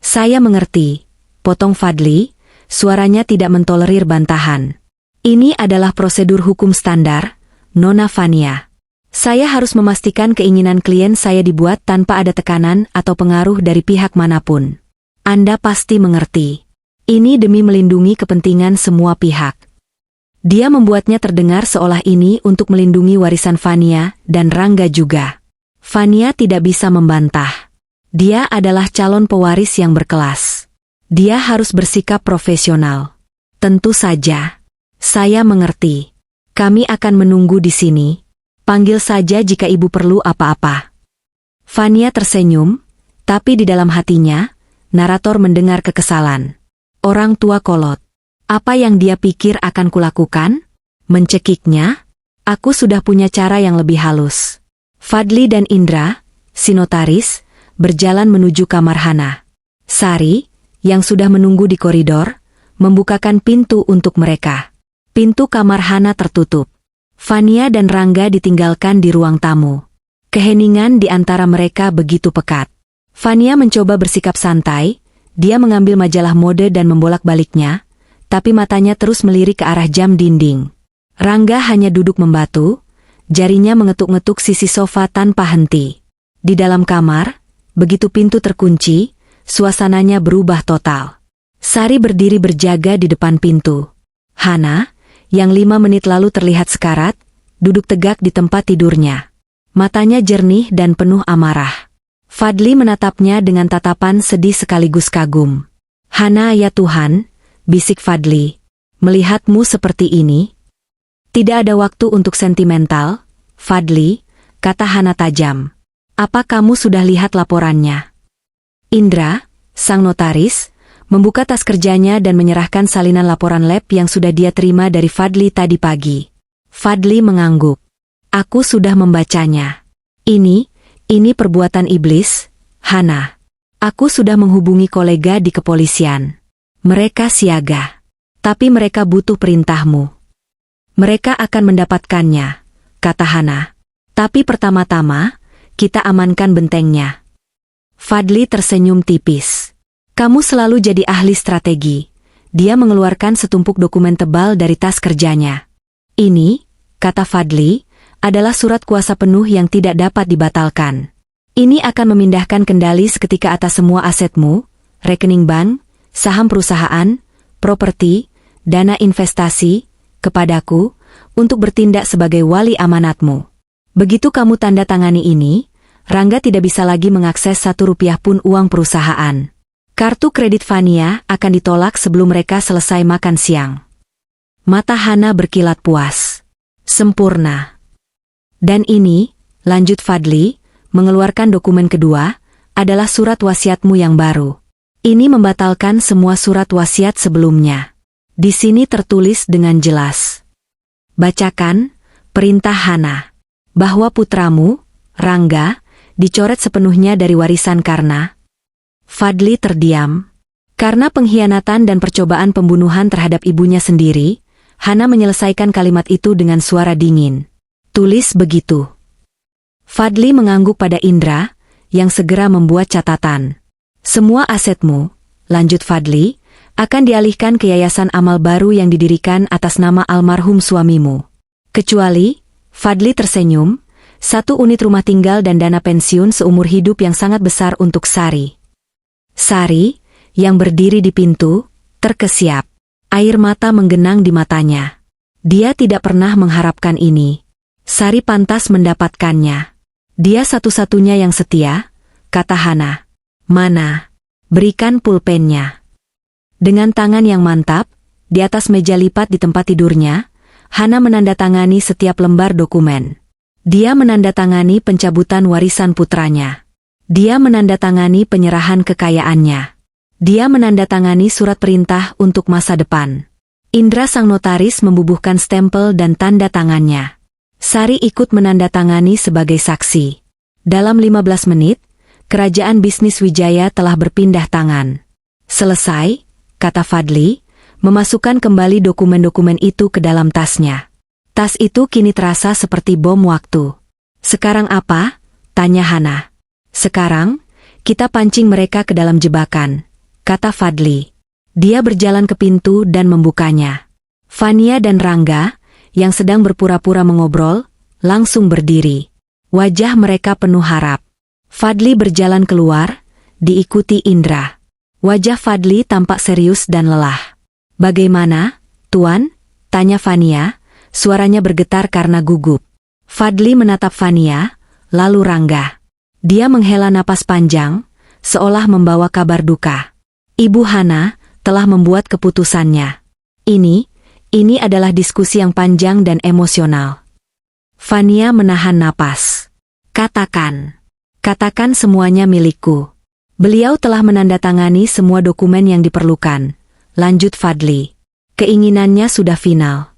"Saya mengerti," potong Fadli, suaranya tidak mentolerir bantahan. "Ini adalah prosedur hukum standar, Nona Fania. Saya harus memastikan keinginan klien saya dibuat tanpa ada tekanan atau pengaruh dari pihak manapun. Anda pasti mengerti. Ini demi melindungi kepentingan semua pihak." Dia membuatnya terdengar seolah ini untuk melindungi warisan Fania dan Rangga juga. Fania tidak bisa membantah. Dia adalah calon pewaris yang berkelas. Dia harus bersikap profesional. "Tentu saja. Saya mengerti. Kami akan menunggu di sini. Panggil saja jika ibu perlu apa-apa." Fania tersenyum, tapi di dalam hatinya, narator mendengar kekesalan. Orang tua kolot. Apa yang dia pikir akan kulakukan? Mencekiknya? Aku sudah punya cara yang lebih halus. Fadli dan Indra, si notaris, berjalan menuju kamar Hana. Sari, yang sudah menunggu di koridor, membukakan pintu untuk mereka. Pintu kamar Hana tertutup. Fania dan Rangga ditinggalkan di ruang tamu. Keheningan di antara mereka begitu pekat. Fania mencoba bersikap santai, dia mengambil majalah mode dan membolak-baliknya, tapi matanya terus melirik ke arah jam dinding. Rangga hanya duduk membatu, jarinya mengetuk-ngetuk sisi sofa tanpa henti. Di dalam kamar, begitu pintu terkunci, suasananya berubah total. Sari berdiri berjaga di depan pintu. Hana, yang 5 menit lalu terlihat sekarat, duduk tegak di tempat tidurnya. Matanya jernih dan penuh amarah. Fadli menatapnya dengan tatapan sedih sekaligus kagum. "Hana, ya Tuhan," bisik Fadli. "Melihatmu seperti ini." "Tidak ada waktu untuk sentimental, Fadli," kata Hana tajam. "Apa kamu sudah lihat laporannya?" Indra, sang notaris, membuka tas kerjanya dan menyerahkan salinan laporan lab yang sudah dia terima dari Fadli tadi pagi. Fadli mengangguk. "Aku sudah membacanya. Ini perbuatan iblis, Hana. Aku sudah menghubungi kolega di kepolisian. Mereka siaga. Tapi mereka butuh perintahmu." "Mereka akan mendapatkannya," kata Hana. "Tapi pertama-tama, kita amankan bentengnya." Fadli tersenyum tipis. "Kamu selalu jadi ahli strategi." Dia mengeluarkan setumpuk dokumen tebal dari tas kerjanya. "Ini," kata Fadli, "adalah surat kuasa penuh yang tidak dapat dibatalkan. Ini akan memindahkan kendali seketika atas semua asetmu, rekening bank, saham perusahaan, properti, dana investasi, kepadaku, untuk bertindak sebagai wali amanatmu. Begitu kamu tanda tangani ini, Rangga tidak bisa lagi mengakses 1 rupiah pun uang perusahaan. Kartu kredit Fania akan ditolak sebelum mereka selesai makan siang." Mata Hana berkilat puas. "Sempurna." "Dan ini," lanjut Fadli, mengeluarkan dokumen kedua, adalah surat wasiatmu yang baru. Ini membatalkan semua surat wasiat sebelumnya. Di sini tertulis dengan jelas. Bacakan, perintah Hana. Bahwa putramu, Rangga, dicoret sepenuhnya dari warisan karena... Fadli terdiam. Karena pengkhianatan dan percobaan pembunuhan terhadap ibunya sendiri, Hana menyelesaikan kalimat itu dengan suara dingin. Tulis begitu. Fadli mengangguk pada Indra, yang segera membuat catatan. Semua asetmu, lanjut Fadli, akan dialihkan ke yayasan amal baru yang didirikan atas nama almarhum suamimu. Kecuali, Fadli tersenyum, 1 unit rumah tinggal dan dana pensiun seumur hidup yang sangat besar untuk Sari. Sari, yang berdiri di pintu, terkesiap. Air mata menggenang di matanya. Dia tidak pernah mengharapkan ini. Sari pantas mendapatkannya. Dia satu-satunya yang setia, kata Hana. Mana? Berikan pulpennya. Dengan tangan yang mantap, di atas meja lipat di tempat tidurnya, Hana menandatangani setiap lembar dokumen. Dia menandatangani pencabutan warisan putranya. Dia menandatangani penyerahan kekayaannya. Dia menandatangani surat perintah untuk masa depan. Indra sang notaris membubuhkan stempel dan tanda tangannya. Sari ikut menandatangani sebagai saksi. Dalam 15 menit, kerajaan bisnis Wijaya telah berpindah tangan. Selesai, kata Fadli, memasukkan kembali dokumen-dokumen itu ke dalam tasnya. Tas itu kini terasa seperti bom waktu. Sekarang apa? Tanya Hana. Sekarang, kita pancing mereka ke dalam jebakan, kata Fadli. Dia berjalan ke pintu dan membukanya. Fania dan Rangga, yang sedang berpura-pura mengobrol, langsung berdiri. Wajah mereka penuh harap. Fadli berjalan keluar, diikuti Indra. Wajah Fadli tampak serius dan lelah. Bagaimana, Tuan? Tanya Fania, suaranya bergetar karena gugup. Fadli menatap Fania, lalu Rangga. Dia menghela napas panjang, seolah membawa kabar duka. Ibu Hana telah membuat keputusannya. Ini adalah diskusi yang panjang dan emosional. Fania menahan napas. Katakan semuanya milikku. Beliau telah menandatangani semua dokumen yang diperlukan. Lanjut Fadli. Keinginannya sudah final.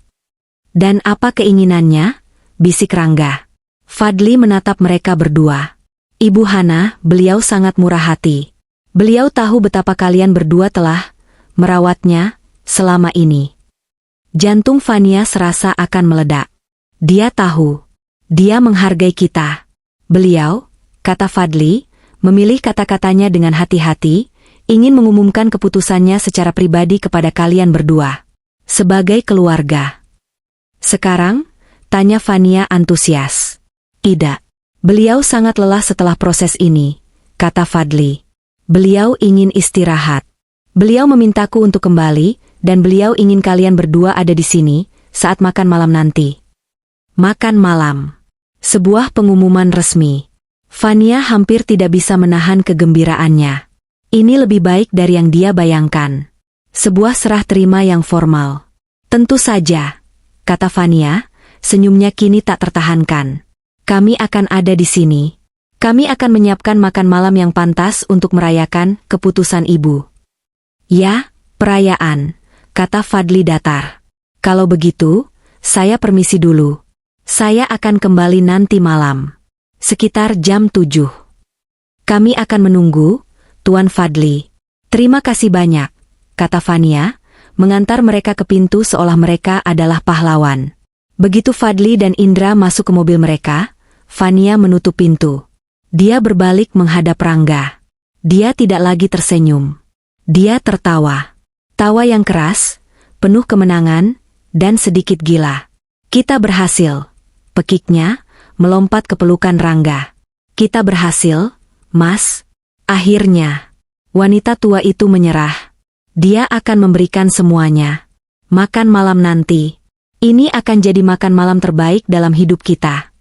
Dan apa keinginannya? Bisik Rangga. Fadli menatap mereka berdua. Ibu Hana, beliau sangat murah hati. Beliau tahu betapa kalian berdua telah merawatnya selama ini. Jantung Fania serasa akan meledak. Dia tahu. Dia menghargai kita. Beliau, kata Fadli, memilih kata-katanya dengan hati-hati, ingin mengumumkan keputusannya secara pribadi kepada kalian berdua. Sebagai keluarga. Sekarang, tanya Fania antusias. Tidak. Beliau sangat lelah setelah proses ini, kata Fadli. Beliau ingin istirahat. Beliau memintaku untuk kembali, dan beliau ingin kalian berdua ada di sini, saat makan malam nanti. Makan malam. Sebuah pengumuman resmi. Fania hampir tidak bisa menahan kegembiraannya. Ini lebih baik dari yang dia bayangkan. Sebuah serah terima yang formal. Tentu saja, kata Fania, senyumnya kini tak tertahankan. Kami akan ada di sini. Kami akan menyiapkan makan malam yang pantas untuk merayakan keputusan ibu. Ya, perayaan, kata Fadli datar. Kalau begitu, saya permisi dulu. Saya akan kembali nanti malam. Sekitar jam 7. Kami akan menunggu, Tuan Fadli. Terima kasih banyak, kata Fania, mengantar mereka ke pintu seolah mereka adalah pahlawan. Begitu Fadli dan Indra masuk ke mobil mereka, Fania menutup pintu. Dia berbalik menghadap Rangga. Dia tidak lagi tersenyum. Dia tertawa. Tawa yang keras, penuh kemenangan, dan sedikit gila. Kita berhasil, pekiknya, melompat ke pelukan Rangga. Kita berhasil, Mas. Akhirnya, wanita tua itu menyerah. Dia akan memberikan semuanya. Makan malam nanti. Ini akan jadi makan malam terbaik dalam hidup kita.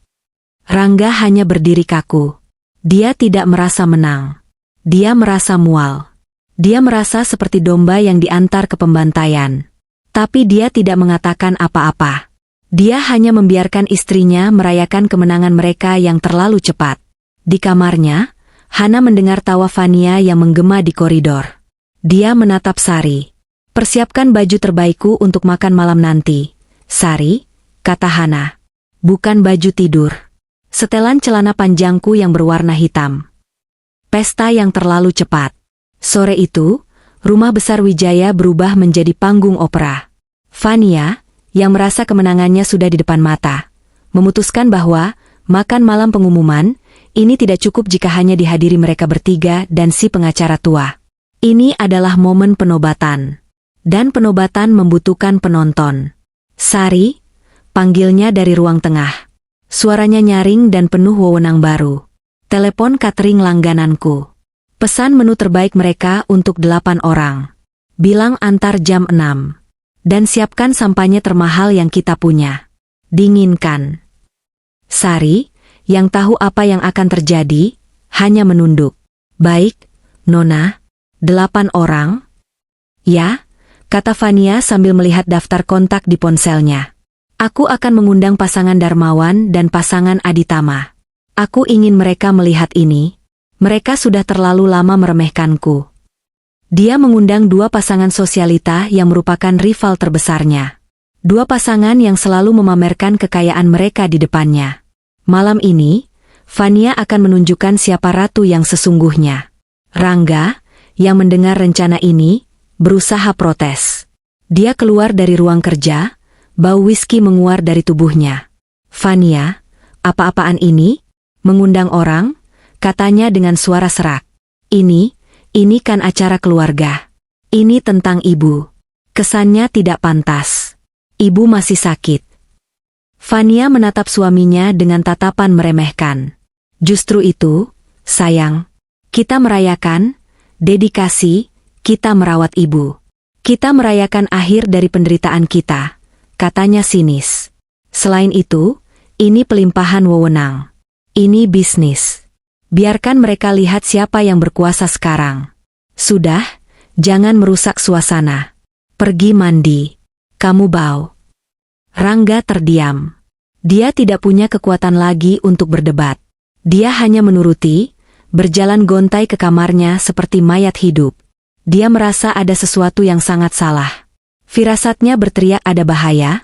Rangga hanya berdiri kaku. Dia tidak merasa menang. Dia merasa mual. Dia merasa seperti domba yang diantar ke pembantaian. Tapi dia tidak mengatakan apa-apa. Dia hanya membiarkan istrinya merayakan kemenangan mereka yang terlalu cepat. Di kamarnya, Hana mendengar tawa Fania yang menggema di koridor. Dia menatap Sari. "Persiapkan baju terbaikku untuk makan malam nanti, Sari," kata Hana. "Bukan baju tidur. Setelan celana panjangku yang berwarna hitam." Pesta yang terlalu cepat. Sore itu, rumah besar Wijaya berubah menjadi panggung opera. Fania, yang merasa kemenangannya sudah di depan mata, memutuskan bahwa makan malam pengumuman ini tidak cukup jika hanya dihadiri mereka bertiga dan si pengacara tua. Ini adalah momen penobatan. Dan penobatan membutuhkan penonton. "Sari," panggilnya dari ruang tengah. Suaranya nyaring dan penuh wewenang baru. "Telepon catering langgananku. Pesan menu terbaik mereka untuk 8 orang. Bilang antar jam 6. Dan siapkan sampahnya termahal yang kita punya. Dinginkan." Sari, yang tahu apa yang akan terjadi, hanya menunduk. "Baik, Nona. 8 orang?" "Ya," kata Fania sambil melihat daftar kontak di ponselnya. "Aku akan mengundang pasangan Darmawan dan pasangan Aditama. Aku ingin mereka melihat ini. Mereka sudah terlalu lama meremehkanku." Dia mengundang 2 pasangan sosialita yang merupakan rival terbesarnya. 2 pasangan yang selalu memamerkan kekayaan mereka di depannya. Malam ini, Fania akan menunjukkan siapa ratu yang sesungguhnya. Rangga, yang mendengar rencana ini, berusaha protes. Dia keluar dari ruang kerja, bau whisky menguar dari tubuhnya. "Fania, apa-apaan ini? Mengundang orang?" katanya dengan suara serak. Ini kan acara keluarga. Ini tentang ibu. Kesannya tidak pantas. Ibu masih sakit." Fania menatap suaminya dengan tatapan meremehkan. "Justru itu, sayang. Kita merayakan dedikasi, kita merawat ibu. Kita merayakan akhir dari penderitaan kita," katanya sinis. "Selain itu, ini pelimpahan wewenang. Ini bisnis. Biarkan mereka lihat siapa yang berkuasa sekarang. Sudah, jangan merusak suasana. Pergi mandi. Kamu bau." Rangga terdiam. Dia tidak punya kekuatan lagi untuk berdebat. Dia hanya menuruti, berjalan gontai ke kamarnya seperti mayat hidup. Dia merasa ada sesuatu yang sangat salah. Firasatnya berteriak ada bahaya,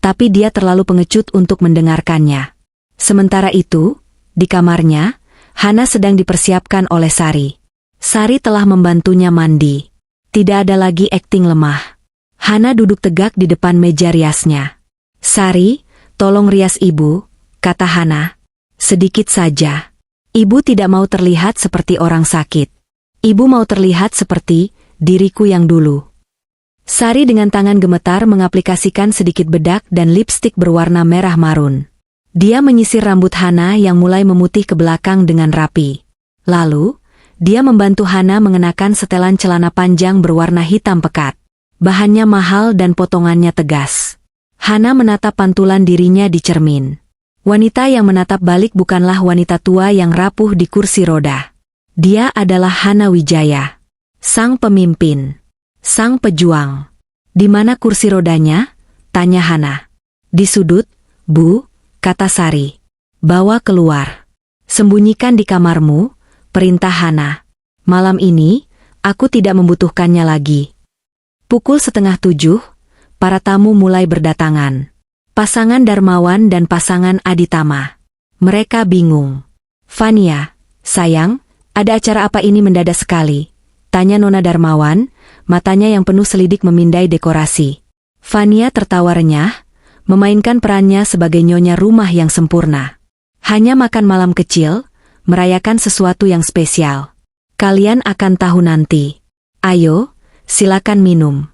tapi dia terlalu pengecut untuk mendengarkannya. Sementara itu, di kamarnya, Hana sedang dipersiapkan oleh Sari. Sari telah membantunya mandi. Tidak ada lagi akting lemah. Hana duduk tegak di depan meja riasnya. "Sari, tolong rias ibu," kata Hana. "Sedikit saja. Ibu tidak mau terlihat seperti orang sakit. Ibu mau terlihat seperti diriku yang dulu." Sari dengan tangan gemetar mengaplikasikan sedikit bedak dan lipstik berwarna merah marun. Dia menyisir rambut Hana yang mulai memutih ke belakang dengan rapi. Lalu, dia membantu Hana mengenakan setelan celana panjang berwarna hitam pekat. Bahannya mahal dan potongannya tegas. Hana menatap pantulan dirinya di cermin. Wanita yang menatap balik bukanlah wanita tua yang rapuh di kursi roda. Dia adalah Hana Wijaya. Sang pemimpin. Sang pejuang. "Di mana kursi rodanya?" tanya Hana. "Di sudut, Bu," kata Sari. "Bawa keluar. Sembunyikan di kamarmu," perintah Hana. "Malam ini, aku tidak membutuhkannya lagi." Pukul 6:30, para tamu mulai berdatangan. Pasangan Darmawan dan pasangan Aditama. Mereka bingung. "Fania, sayang, ada acara apa ini mendadak sekali?" tanya Nona Darmawan, matanya yang penuh selidik memindai dekorasi. Fania tertawa renyah, memainkan perannya sebagai nyonya rumah yang sempurna. "Hanya makan malam kecil, merayakan sesuatu yang spesial. Kalian akan tahu nanti. Ayo, silakan minum."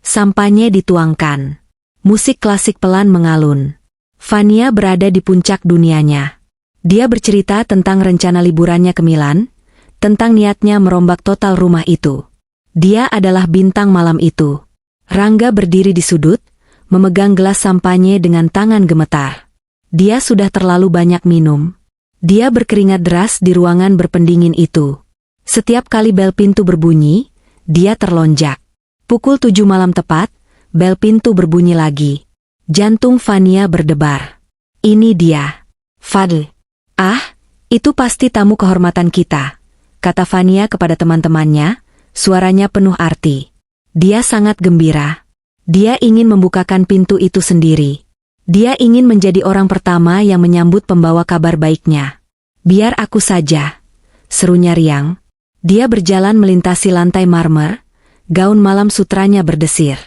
Sampahnya dituangkan. Musik klasik pelan mengalun. Fania berada di puncak dunianya. Dia bercerita tentang rencana liburannya ke Milan, tentang niatnya merombak total rumah itu. Dia adalah bintang malam itu. Rangga berdiri di sudut, memegang gelas sampahnya dengan tangan gemetar. Dia sudah terlalu banyak minum. Dia berkeringat deras di ruangan berpendingin itu. Setiap kali bel pintu berbunyi, dia terlonjak. Pukul 7 malam tepat, bel pintu berbunyi lagi. Jantung Fania berdebar. Ini dia. Fadl. Ah, Itu pasti tamu kehormatan kita, kata Fania kepada teman-temannya, suaranya penuh arti. Dia sangat gembira. Dia ingin membukakan pintu itu sendiri. Dia ingin menjadi orang pertama yang menyambut pembawa kabar baiknya. Biar aku saja, serunya riang. Dia berjalan melintasi lantai marmer, gaun malam sutranya berdesir.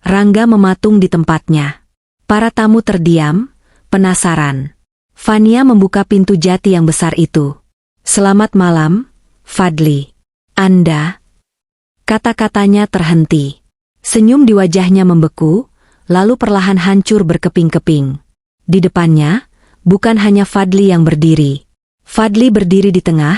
Rangga mematung di tempatnya. Para tamu terdiam, penasaran. Fania membuka pintu jati yang besar itu. Selamat malam, Fadli. Anda? Kata-katanya terhenti. Senyum di wajahnya membeku, lalu perlahan hancur berkeping-keping. Di depannya, bukan hanya Fadli yang berdiri. Fadli berdiri di tengah,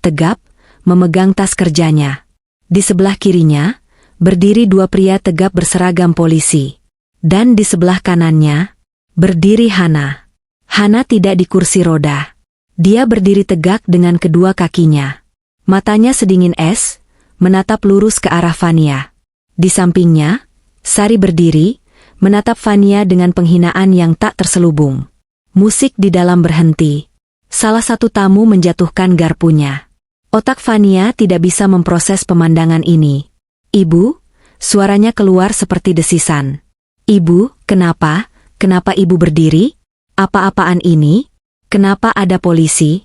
tegap, memegang tas kerjanya. Di sebelah kirinya, berdiri dua pria tegap berseragam polisi. Dan di sebelah kanannya, berdiri Hana. Hana tidak di kursi roda. Dia berdiri tegak dengan kedua kakinya. Matanya sedingin es, menatap lurus ke arah Fania. Di sampingnya, Sari berdiri, menatap Fania dengan penghinaan yang tak terselubung. Musik di dalam berhenti. Salah satu tamu menjatuhkan garpunya. Otak Fania tidak bisa memproses pemandangan ini. Ibu, suaranya keluar seperti desisan. Ibu, kenapa? Kenapa ibu berdiri? Apa-apaan ini? Kenapa ada polisi?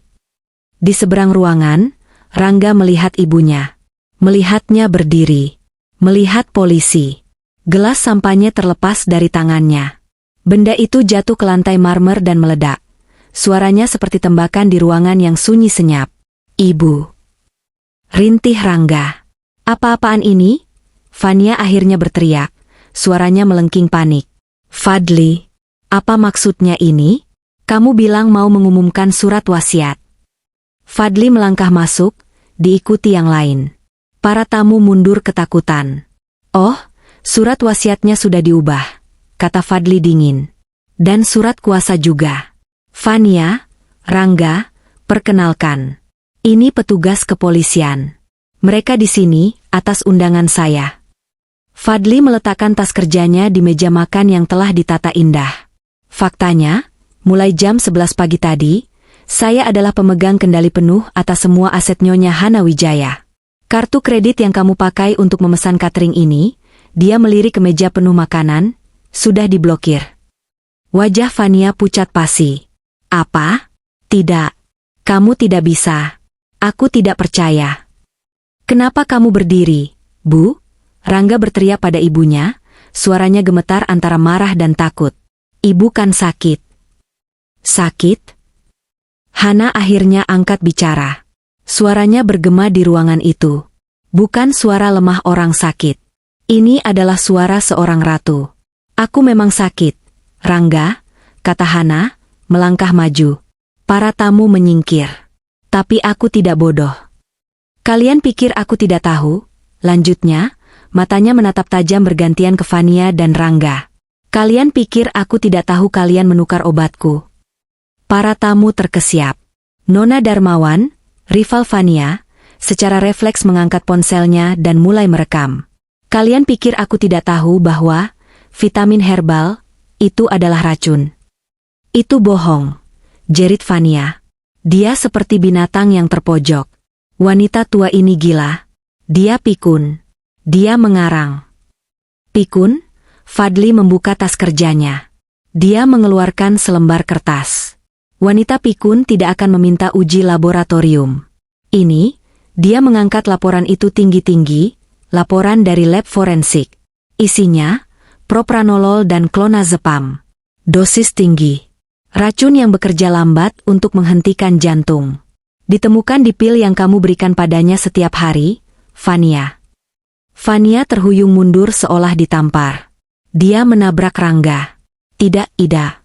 Di seberang ruangan, Rangga melihat ibunya. Melihatnya berdiri. Melihat polisi. Gelas sampahnya terlepas dari tangannya. Benda itu jatuh ke lantai marmer dan meledak. Suaranya seperti tembakan di ruangan yang sunyi senyap. Ibu. Rintih Rangga. Apa-apaan ini? Fania akhirnya berteriak. Suaranya melengking panik. Fadli. Apa maksudnya ini? Kamu bilang mau mengumumkan surat wasiat. Fadli melangkah masuk, diikuti yang lain. Para tamu mundur ketakutan. Oh, surat wasiatnya sudah diubah, kata Fadli dingin. Dan surat kuasa juga. Fania, Rangga, perkenalkan. Ini petugas kepolisian. Mereka di sini atas undangan saya. Fadli meletakkan tas kerjanya di meja makan yang telah ditata indah. Faktanya, mulai jam 11 pagi tadi, saya adalah pemegang kendali penuh atas semua aset Nyonya Hana Wijaya. Kartu kredit yang kamu pakai untuk memesan catering ini, dia melirik ke meja penuh makanan, sudah diblokir. Wajah Fania pucat pasi. Apa? Tidak. Kamu tidak bisa. Aku tidak percaya. Kenapa kamu berdiri, Bu? Rangga berteriak pada ibunya, suaranya gemetar antara marah dan takut. Ibu kan sakit. Sakit? Hana akhirnya angkat bicara. Suaranya bergema di ruangan itu. Bukan suara lemah orang sakit. Ini adalah suara seorang ratu. Aku memang sakit, Rangga, kata Hana, melangkah maju. Para tamu menyingkir. Tapi aku tidak bodoh. Kalian pikir aku tidak tahu? Lanjutnya, matanya menatap tajam bergantian ke Fania dan Rangga. Kalian pikir aku tidak tahu kalian menukar obatku? Para tamu terkesiap. Nona Darmawan, rival Fania, secara refleks mengangkat ponselnya dan mulai merekam. Kalian pikir aku tidak tahu bahwa vitamin herbal itu adalah racun? Itu bohong, jerit Fania. Dia seperti binatang yang terpojok. Wanita tua ini gila. Dia pikun. Dia mengarang. Pikun? Fadli membuka tas kerjanya. Dia mengeluarkan selembar kertas. Wanita pikun tidak akan meminta uji laboratorium. Ini, dia mengangkat laporan itu tinggi-tinggi, laporan dari lab forensik. Isinya, propranolol dan clonazepam. Dosis tinggi. Racun yang bekerja lambat untuk menghentikan jantung. Ditemukan di pil yang kamu berikan padanya setiap hari, Fania. Fania terhuyung mundur seolah ditampar. Dia menabrak Rangga. Tidak, Ida.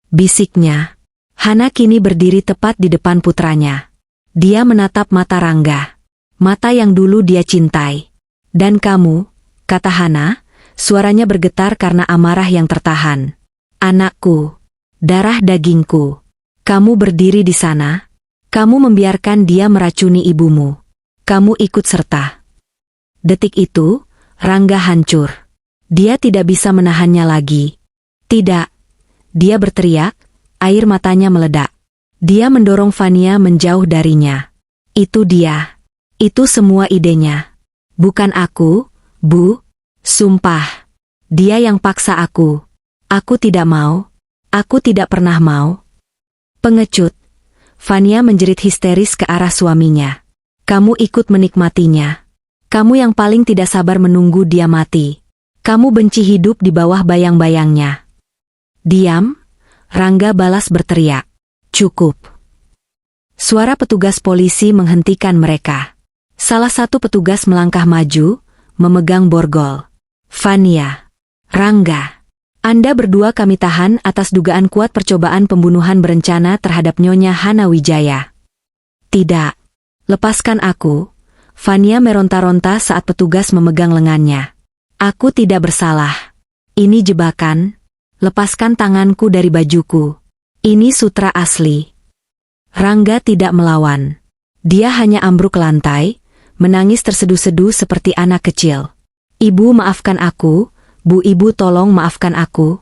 Bisiknya. Hana kini berdiri tepat di depan putranya. Dia menatap mata Rangga. Mata yang dulu dia cintai. Dan kamu, kata Hana, suaranya bergetar karena amarah yang tertahan. Anakku. Darah dagingku. Kamu berdiri di sana. Kamu membiarkan dia meracuni ibumu. Kamu ikut serta. Detik itu, Rangga hancur. Dia tidak bisa menahannya lagi. Tidak. Dia berteriak, air matanya meledak. Dia mendorong Fania menjauh darinya. Itu dia. Itu semua idenya. Bukan aku, Bu. Sumpah. Dia yang paksa aku. Aku tidak mau. Aku tidak pernah mau. Pengecut. Fania menjerit histeris ke arah suaminya. Kamu ikut menikmatinya. Kamu yang paling tidak sabar menunggu dia mati. Kamu benci hidup di bawah bayang-bayangnya. Diam, Rangga balas berteriak. Cukup. Suara petugas polisi menghentikan mereka. Salah satu petugas melangkah maju, memegang borgol. Fania. Rangga. Anda berdua kami tahan atas dugaan kuat percobaan pembunuhan berencana terhadap Nyonya Hana Wijaya. Tidak. Lepaskan aku. Fania meronta-ronta saat petugas memegang lengannya. Aku tidak bersalah. Ini jebakan. Lepaskan tanganku dari bajuku. Ini sutra asli. Rangga tidak melawan. Dia hanya ambruk ke lantai, menangis terseduh-seduh seperti anak kecil. Ibu maafkan aku, Bu, ibu tolong maafkan aku.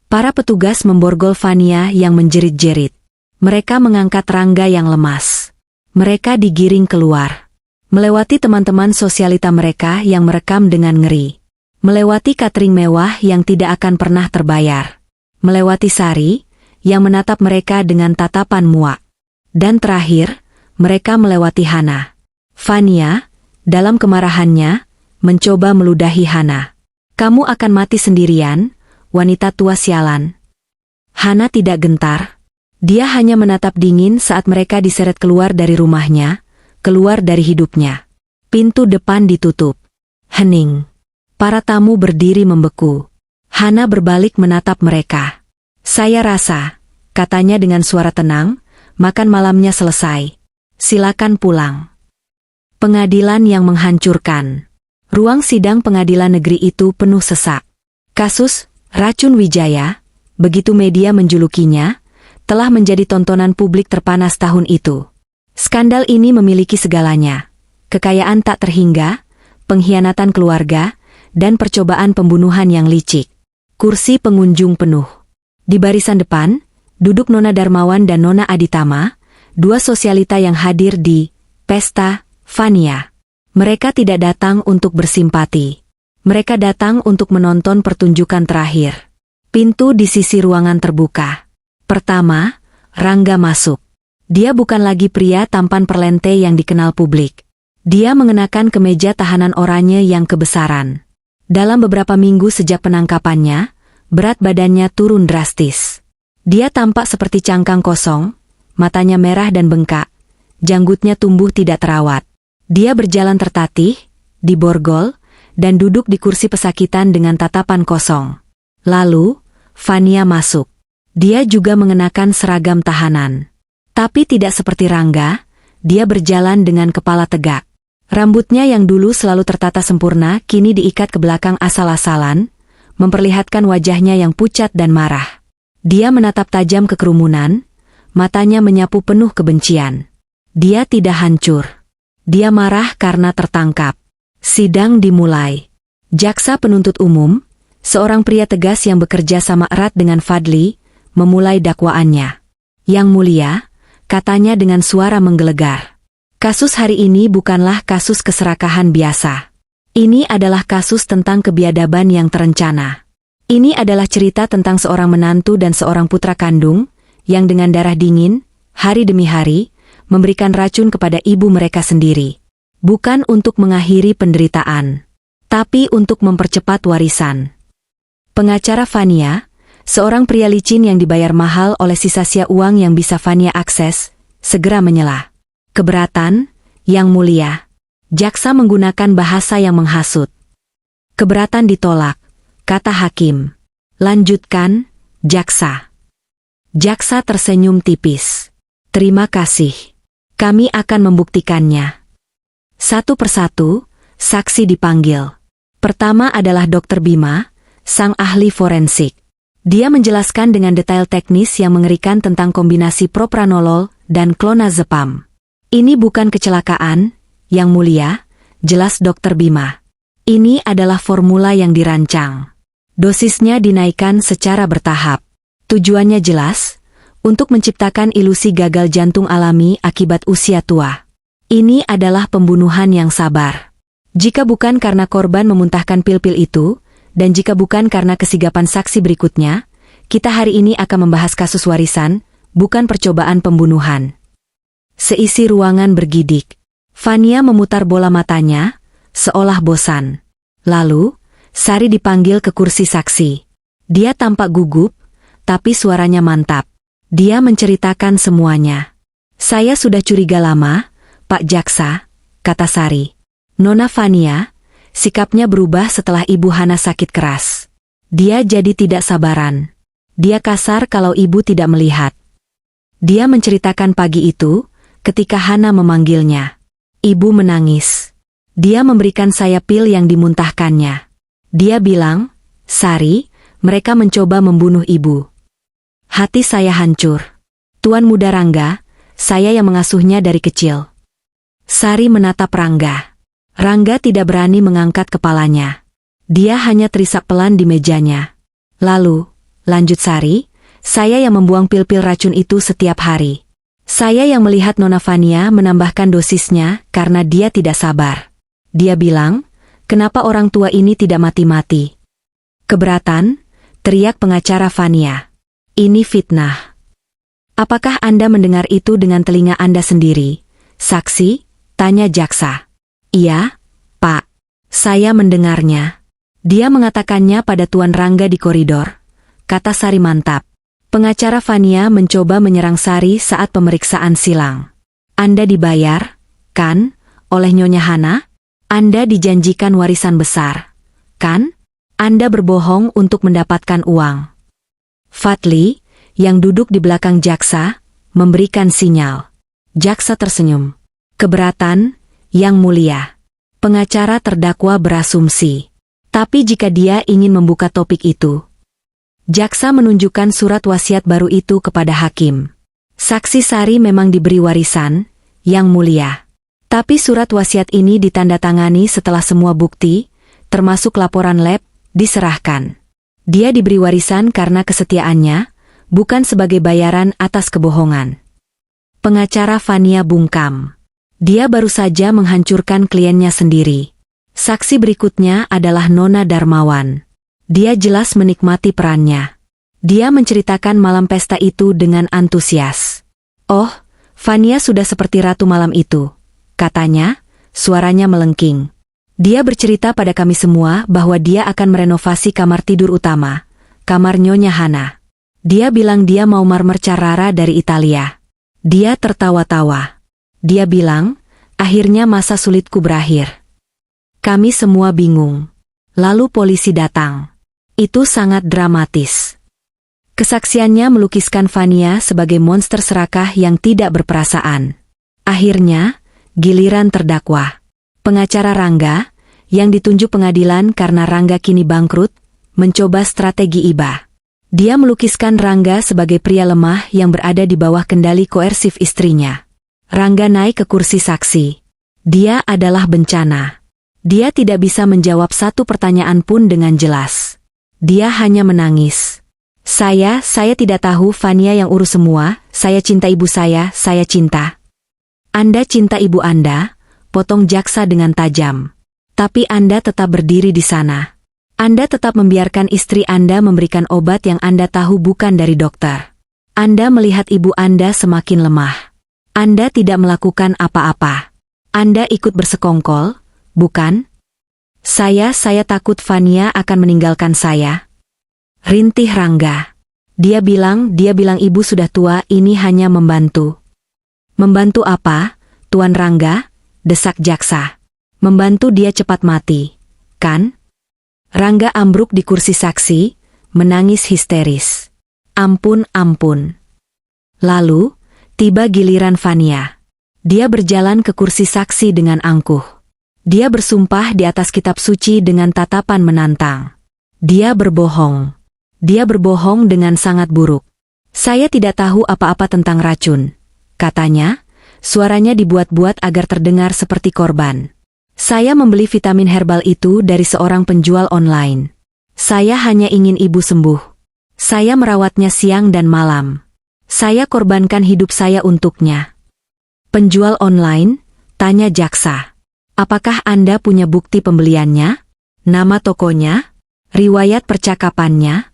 Para petugas memborgol Fania yang menjerit-jerit. Mereka mengangkat Rangga yang lemas. Mereka digiring keluar. Melewati teman-teman sosialita mereka yang merekam dengan ngeri. Melewati catering mewah yang tidak akan pernah terbayar. Melewati Sari, yang menatap mereka dengan tatapan muak. Dan terakhir, mereka melewati Hana. Fania, dalam kemarahannya, mencoba meludahi Hana. Kamu akan mati sendirian, wanita tua sialan. Hana tidak gentar. Dia hanya menatap dingin saat mereka diseret keluar dari rumahnya, keluar dari hidupnya. Pintu depan ditutup. Hening. Para tamu berdiri membeku. Hana berbalik menatap mereka. Saya rasa, katanya dengan suara tenang, makan malamnya selesai. Silakan pulang. Pengadilan yang menghancurkan. Ruang sidang pengadilan negeri itu penuh sesak. Kasus Racun Wijaya, begitu media menjulukinya, telah menjadi tontonan publik terpanas tahun itu. Skandal ini memiliki segalanya. Kekayaan tak terhingga, pengkhianatan keluarga, dan percobaan pembunuhan yang licik. Kursi pengunjung penuh. Di barisan depan, duduk Nona Darmawan dan Nona Aditama, dua sosialita yang hadir di pesta Fania. Mereka tidak datang untuk bersimpati. Mereka datang untuk menonton pertunjukan terakhir. Pintu di sisi ruangan terbuka. Pertama, Rangga masuk. Dia bukan lagi pria tampan perlente yang dikenal publik. Dia mengenakan kemeja tahanan oranye yang kebesaran. Dalam beberapa minggu sejak penangkapannya, berat badannya turun drastis. Dia tampak seperti cangkang kosong, matanya merah dan bengkak, janggutnya tumbuh tidak terawat. Dia berjalan tertatih, diborgol, dan duduk di kursi pesakitan dengan tatapan kosong. Lalu, Fania masuk. Dia juga mengenakan seragam tahanan. Tapi tidak seperti Rangga, dia berjalan dengan kepala tegak. Rambutnya yang dulu selalu tertata sempurna kini diikat ke belakang asal-asalan, memperlihatkan wajahnya yang pucat dan marah. Dia menatap tajam ke kerumunan, matanya menyapu penuh kebencian. Dia tidak hancur. Dia marah karena tertangkap. Sidang dimulai. Jaksa penuntut umum, seorang pria tegas yang bekerja sama erat dengan Fadli, memulai dakwaannya. Yang mulia, katanya dengan suara menggelegar. Kasus hari ini bukanlah kasus keserakahan biasa. Ini adalah kasus tentang kebiadaban yang terencana. Ini adalah cerita tentang seorang menantu dan seorang putra kandung, yang dengan darah dingin, hari demi hari, memberikan racun kepada ibu mereka sendiri. Bukan untuk mengakhiri penderitaan, tapi untuk mempercepat warisan. Pengacara Fania, seorang pria licin yang dibayar mahal oleh sisa-sia uang yang bisa Fania akses, segera menyela. Keberatan, Yang Mulia. Jaksa menggunakan bahasa yang menghasut. Keberatan ditolak, kata hakim. Lanjutkan, jaksa. Jaksa tersenyum tipis. Terima kasih. Kami akan membuktikannya. Satu persatu, saksi dipanggil. Pertama adalah Dr. Bima, sang ahli forensik. Dia menjelaskan dengan detail teknis yang mengerikan tentang kombinasi propranolol dan clonazepam. Ini bukan kecelakaan, Yang Mulia, jelas Dr. Bima. Ini adalah formula yang dirancang. Dosisnya dinaikkan secara bertahap. Tujuannya jelas, untuk menciptakan ilusi gagal jantung alami akibat usia tua. Ini adalah pembunuhan yang sabar. Jika bukan karena korban memuntahkan pil-pil itu, dan jika bukan karena kesigapan saksi berikutnya, kita hari ini akan membahas kasus warisan, bukan percobaan pembunuhan. Seisi ruangan bergidik. Fania memutar bola matanya, seolah bosan. Lalu, Sari dipanggil ke kursi saksi. Dia tampak gugup, tapi suaranya mantap. Dia menceritakan semuanya. Saya sudah curiga lama, Pak Jaksa, kata Sari. Nona Fania, sikapnya berubah setelah Ibu Hana sakit keras. Dia jadi tidak sabaran. Dia kasar kalau ibu tidak melihat. Dia menceritakan pagi itu, ketika Hana memanggilnya. Ibu menangis. Dia memberikan saya pil yang dimuntahkannya. Dia bilang, Sari, mereka mencoba membunuh ibu. Hati saya hancur. Tuan Muda Rangga, saya yang mengasuhnya dari kecil. Sari menatap Rangga. Rangga tidak berani mengangkat kepalanya. Dia hanya terisak pelan di mejanya. Lalu, lanjut Sari, saya yang membuang pil-pil racun itu setiap hari. Saya yang melihat Nona Fania menambahkan dosisnya karena dia tidak sabar. Dia bilang, kenapa orang tua ini tidak mati-mati? Keberatan, teriak pengacara Fania. Ini fitnah. Apakah Anda mendengar itu dengan telinga Anda sendiri? Saksi, tanya jaksa. Iya, Pak. Saya mendengarnya. Dia mengatakannya pada Tuan Rangga di koridor. Kata Sari mantap. Pengacara Fania mencoba menyerang Sari saat pemeriksaan silang. Anda dibayar, kan, oleh Nyonya Hana? Anda dijanjikan warisan besar, kan? Anda berbohong untuk mendapatkan uang. Fadli, yang duduk di belakang jaksa, memberikan sinyal. Jaksa tersenyum. Keberatan, Yang Mulia. Pengacara terdakwa berasumsi. Tapi jika dia ingin membuka topik itu, jaksa menunjukkan surat wasiat baru itu kepada hakim. Saksi Sari memang diberi warisan, Yang Mulia. Tapi surat wasiat ini ditandatangani setelah semua bukti, termasuk laporan lab, diserahkan. Dia diberi warisan karena kesetiaannya, bukan sebagai bayaran atas kebohongan. Pengacara Fania bungkam. Dia baru saja menghancurkan kliennya sendiri. Saksi berikutnya adalah Nona Darmawan. Dia jelas menikmati perannya. Dia menceritakan malam pesta itu dengan antusias. Oh, Fania sudah seperti ratu malam itu, katanya, suaranya melengking. Dia bercerita pada kami semua bahwa dia akan merenovasi kamar tidur utama, kamar Nyonya Hana. Dia bilang dia mau marmer Carrara dari Italia. Dia tertawa-tawa. Dia bilang, akhirnya masa sulitku berakhir. Kami semua bingung. Lalu polisi datang. Itu sangat dramatis. Kesaksiannya melukiskan Fania sebagai monster serakah yang tidak berperasaan. Akhirnya, giliran terdakwa. Pengacara Rangga, yang ditunjuk pengadilan karena Rangga kini bangkrut, mencoba strategi iba. Dia melukiskan Rangga sebagai pria lemah yang berada di bawah kendali koersif istrinya. Rangga naik ke kursi saksi. Dia adalah bencana. Dia tidak bisa menjawab satu pertanyaan pun dengan jelas. Dia hanya menangis. Saya tidak tahu Fania yang urus semua, saya cinta ibu saya cinta. Anda cinta ibu Anda, potong jaksa dengan tajam. Tapi Anda tetap berdiri di sana. Anda tetap membiarkan istri Anda memberikan obat yang Anda tahu bukan dari dokter. Anda melihat ibu Anda semakin lemah. Anda tidak melakukan apa-apa. Anda ikut bersekongkol, bukan? Saya takut Fania akan meninggalkan saya. Rintih Rangga. Dia bilang ibu sudah tua, ini hanya membantu. Membantu apa, Tuan Rangga? Desak jaksa. Membantu dia cepat mati, kan? Rangga ambruk di kursi saksi, menangis histeris. Ampun. Lalu, tiba giliran Fania. Dia berjalan ke kursi saksi dengan angkuh. Dia bersumpah di atas kitab suci dengan tatapan menantang. Dia berbohong. Dia berbohong dengan sangat buruk. Saya tidak tahu apa-apa tentang racun, katanya. Suaranya dibuat-buat agar terdengar seperti korban. Saya membeli vitamin herbal itu dari seorang penjual online. Saya hanya ingin ibu sembuh. Saya merawatnya siang dan malam. Saya korbankan hidup saya untuknya. Penjual online, tanya jaksa. Apakah Anda punya bukti pembeliannya? Nama tokonya? Riwayat percakapannya?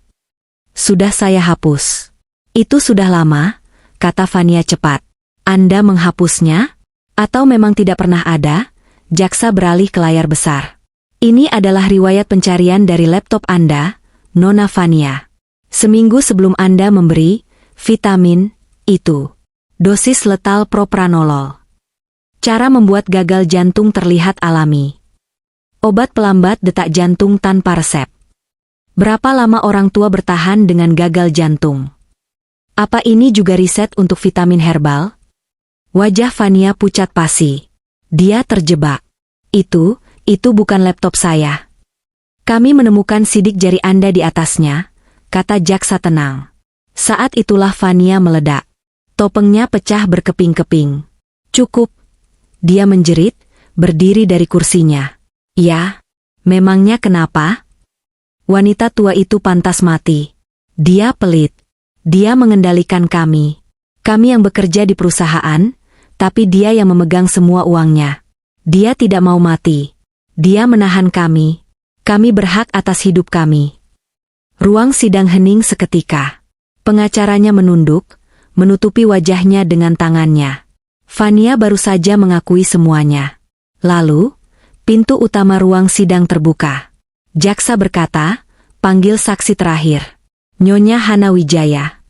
Sudah saya hapus. Itu sudah lama, kata Fania cepat. Anda menghapusnya? Atau memang tidak pernah ada? Jaksa beralih ke layar besar. Ini adalah riwayat pencarian dari laptop Anda, Nona Fania. Seminggu sebelum Anda memberi vitamin itu. Dosis letal propranolol. Cara membuat gagal jantung terlihat alami. Obat pelambat detak jantung tanpa resep. Berapa lama orang tua bertahan dengan gagal jantung? Apa ini juga riset untuk vitamin herbal? Wajah Fania pucat pasi. Dia terjebak. Itu bukan laptop saya. Kami menemukan sidik jari Anda di atasnya, kata jaksa tenang. Saat itulah Fania meledak. Topengnya pecah berkeping-keping. Cukup. Dia menjerit, berdiri dari kursinya. Ya, memangnya kenapa? Wanita tua itu pantas mati. Dia pelit. Dia mengendalikan kami. Kami yang bekerja di perusahaan, tapi dia yang memegang semua uangnya. Dia tidak mau mati. Dia menahan kami. Kami berhak atas hidup kami. Ruang sidang hening seketika. Pengacaranya menunduk, menutupi wajahnya dengan tangannya. Fania baru saja mengakui semuanya. Lalu, pintu utama ruang sidang terbuka. Jaksa berkata, panggil saksi terakhir. Nyonya Hana Wijaya.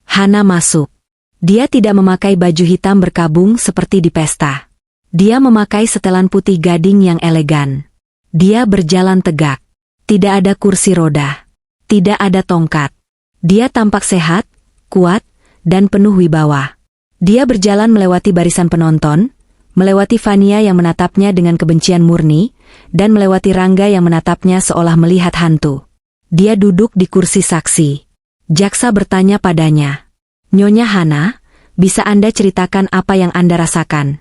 Hana masuk. Dia tidak memakai baju hitam berkabung seperti di pesta. Dia memakai setelan putih gading yang elegan. Dia berjalan tegak. Tidak ada kursi roda. Tidak ada tongkat. Dia tampak sehat, kuat, dan penuh wibawa. Dia berjalan melewati barisan penonton, melewati Fania yang menatapnya dengan kebencian murni, dan melewati Rangga yang menatapnya seolah melihat hantu. Dia duduk di kursi saksi. Jaksa bertanya padanya. Nyonya Hana, bisa Anda ceritakan apa yang Anda rasakan?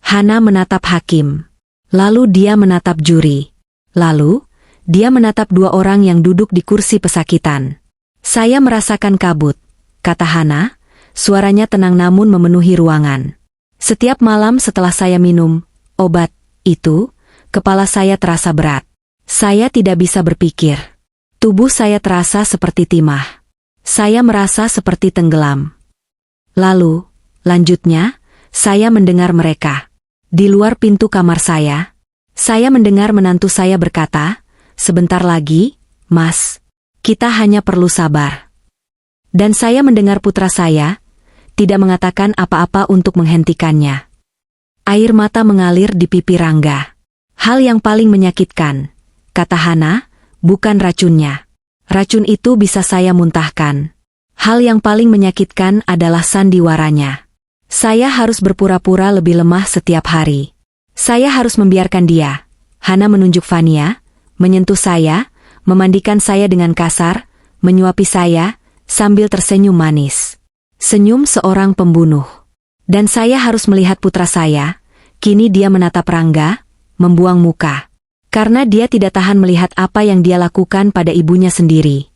Hana menatap hakim. Lalu dia menatap juri. Lalu, dia menatap dua orang yang duduk di kursi pesakitan. Saya merasakan kabut, kata Hana, suaranya tenang namun memenuhi ruangan. Setiap malam setelah saya minum obat itu, kepala saya terasa berat. Saya tidak bisa berpikir. Tubuh saya terasa seperti timah. Saya merasa seperti tenggelam. Lalu, lanjutnya, saya mendengar mereka. Di luar pintu kamar saya mendengar menantu saya berkata, sebentar lagi, Mas, kita hanya perlu sabar. Dan saya mendengar putra saya tidak mengatakan apa-apa untuk menghentikannya. Air mata mengalir di pipi Rangga. Hal yang paling menyakitkan, kata Hana, bukan racunnya. Racun itu bisa saya muntahkan. Hal yang paling menyakitkan adalah sandiwaranya. Saya harus berpura-pura lebih lemah setiap hari. Saya harus membiarkan dia, Hana menunjuk Fania, menyentuh saya, memandikan saya dengan kasar, menyuapi saya, sambil tersenyum manis. Senyum seorang pembunuh. Dan saya harus melihat putra saya, kini dia menatap Rangga, membuang muka. Karena dia tidak tahan melihat apa yang dia lakukan pada ibunya sendiri.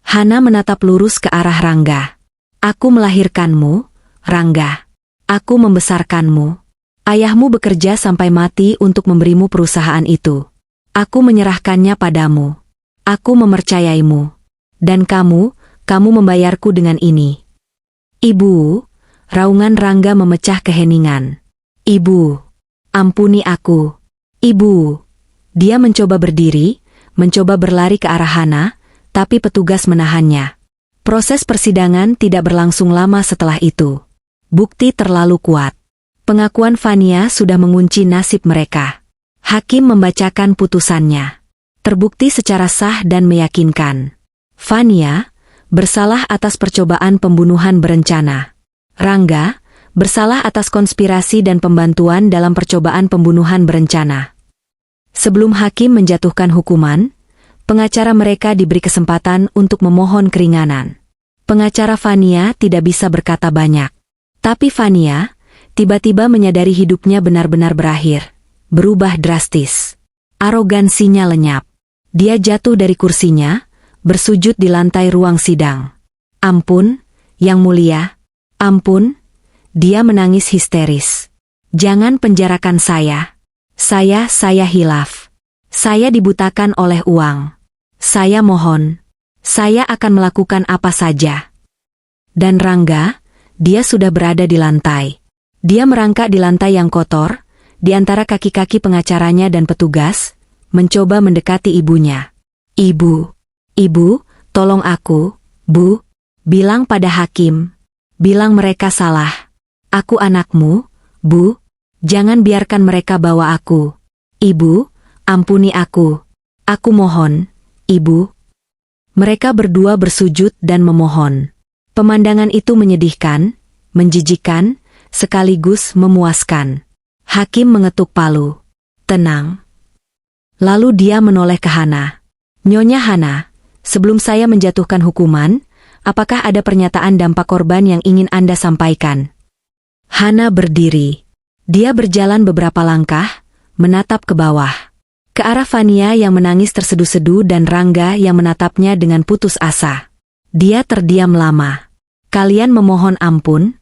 Hana menatap lurus ke arah Rangga. Aku melahirkanmu, Rangga. Aku membesarkanmu. Ayahmu bekerja sampai mati untuk memberimu perusahaan itu. Aku menyerahkannya padamu. Aku mempercayaimu. Dan kamu membayarku dengan ini. Ibu, raungan Rangga memecah keheningan. Ibu, ampuni aku. Ibu. Dia mencoba berdiri, mencoba berlari ke arah Hana, tapi petugas menahannya. Proses persidangan tidak berlangsung lama setelah itu. Bukti terlalu kuat. Pengakuan Fania sudah mengunci nasib mereka. Hakim membacakan putusannya. Terbukti secara sah dan meyakinkan. Fania bersalah atas percobaan pembunuhan berencana. Rangga bersalah atas konspirasi dan pembantuan dalam percobaan pembunuhan berencana. Sebelum hakim menjatuhkan hukuman, pengacara mereka diberi kesempatan untuk memohon keringanan. Pengacara Fania tidak bisa berkata banyak. Tapi Fania tiba-tiba menyadari hidupnya benar-benar berakhir, berubah drastis. Arogansinya lenyap. Dia jatuh dari kursinya, bersujud di lantai ruang sidang. Ampun, Yang mulia, ampun, dia menangis histeris. Jangan penjarakan saya. Saya hilaf. Saya dibutakan oleh uang. Saya mohon. Saya akan melakukan apa saja. Dan Rangga, dia sudah berada di lantai. Dia merangkak di lantai yang kotor, di antara kaki-kaki pengacaranya dan petugas, mencoba mendekati ibunya. Ibu, tolong aku, Bu, bilang pada hakim. Bilang mereka salah. Aku anakmu, Bu, jangan biarkan mereka bawa aku. Ibu, ampuni aku. Aku mohon, Ibu. Mereka berdua bersujud dan memohon. Pemandangan itu menyedihkan, menjijikkan, sekaligus memuaskan. Hakim mengetuk palu. Tenang. Lalu dia menoleh ke Hana. Nyonya Hana, sebelum saya menjatuhkan hukuman, apakah ada pernyataan dampak korban yang ingin Anda sampaikan? Hana berdiri. Dia berjalan beberapa langkah, menatap ke bawah. Ke arah Fania yang menangis terseduh-seduh dan Rangga yang menatapnya dengan putus asa. Dia terdiam lama. Kalian memohon ampun?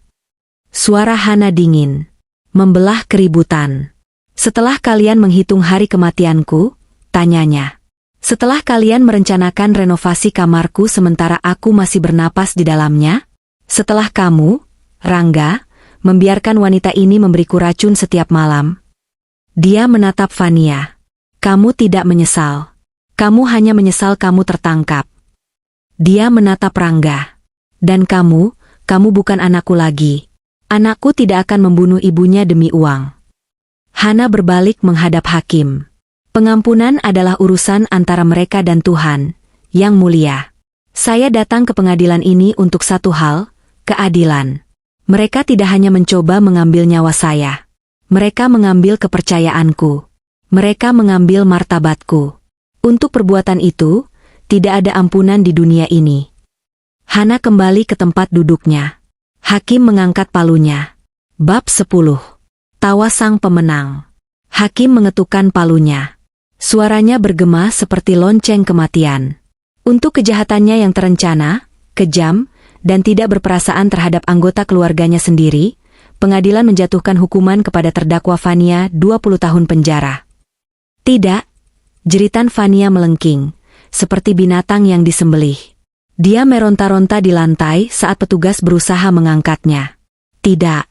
Suara Hana dingin. Membelah keributan. Setelah kalian menghitung hari kematianku, tanyanya. Setelah kalian merencanakan renovasi kamarku sementara aku masih bernapas di dalamnya? Setelah kamu, Rangga, membiarkan wanita ini memberiku racun setiap malam? Dia menatap Fania. Kamu tidak menyesal. Kamu hanya menyesal kamu tertangkap. Dia menatap Rangga. Dan kamu bukan anakku lagi. Anakku tidak akan membunuh ibunya demi uang. Hana berbalik menghadap hakim. Pengampunan adalah urusan antara mereka dan Tuhan, Yang Mulia. Saya datang ke pengadilan ini untuk satu hal, keadilan. Mereka tidak hanya mencoba mengambil nyawa saya. Mereka mengambil kepercayaanku. Mereka mengambil martabatku. Untuk perbuatan itu, tidak ada ampunan di dunia ini. Hana kembali ke tempat duduknya. Hakim mengangkat palunya. Bab 10. Tawa sang pemenang. Hakim mengetukkan palunya. Suaranya bergema seperti lonceng kematian. Untuk kejahatannya yang terencana, kejam, dan tidak berperasaan terhadap anggota keluarganya sendiri, pengadilan menjatuhkan hukuman kepada terdakwa Fania 20 tahun penjara. Tidak, jeritan Fania melengking, seperti binatang yang disembelih. Dia meronta-ronta di lantai saat petugas berusaha mengangkatnya. Tidak,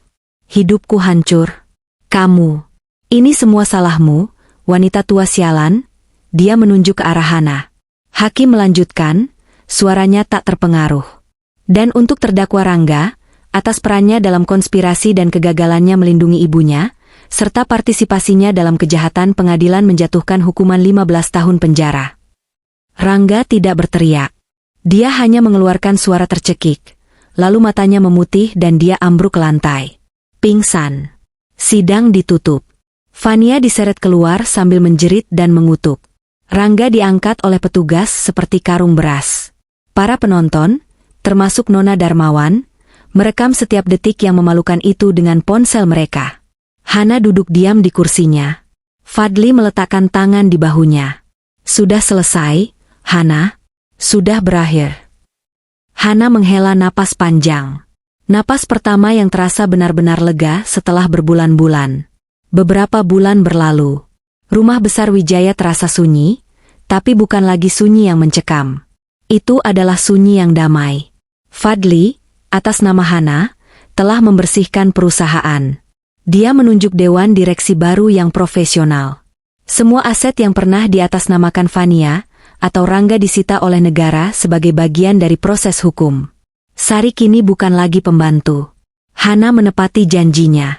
hidupku hancur. Kamu, ini semua salahmu, wanita tua sialan. Dia menunjuk ke arah Hana. Hakim melanjutkan, suaranya tak terpengaruh. Dan untuk terdakwa Rangga, atas perannya dalam konspirasi dan kegagalannya melindungi ibunya, serta partisipasinya dalam kejahatan, pengadilan menjatuhkan hukuman 15 tahun penjara. Rangga tidak berteriak. Dia hanya mengeluarkan suara tercekik, lalu matanya memutih dan dia ambruk ke lantai. Pingsan. Sidang ditutup. Fania diseret keluar sambil menjerit dan mengutuk. Rangga diangkat oleh petugas seperti karung beras. Para penonton, termasuk Nona Darmawan, merekam setiap detik yang memalukan itu dengan ponsel mereka. Hana duduk diam di kursinya. Fadli meletakkan tangan di bahunya. Sudah selesai, Hana. Sudah berakhir. Hana menghela napas panjang. Napas pertama yang terasa benar-benar lega setelah berbulan-bulan. Beberapa bulan berlalu. Rumah besar Wijaya terasa sunyi, tapi bukan lagi sunyi yang mencekam. Itu adalah sunyi yang damai. Fadli, atas nama Hana, telah membersihkan perusahaan. Dia menunjuk dewan direksi baru yang profesional. Semua aset yang pernah diatasnamakan Fania atau Rangga disita oleh negara sebagai bagian dari proses hukum. Sari kini bukan lagi pembantu. Hana menepati janjinya.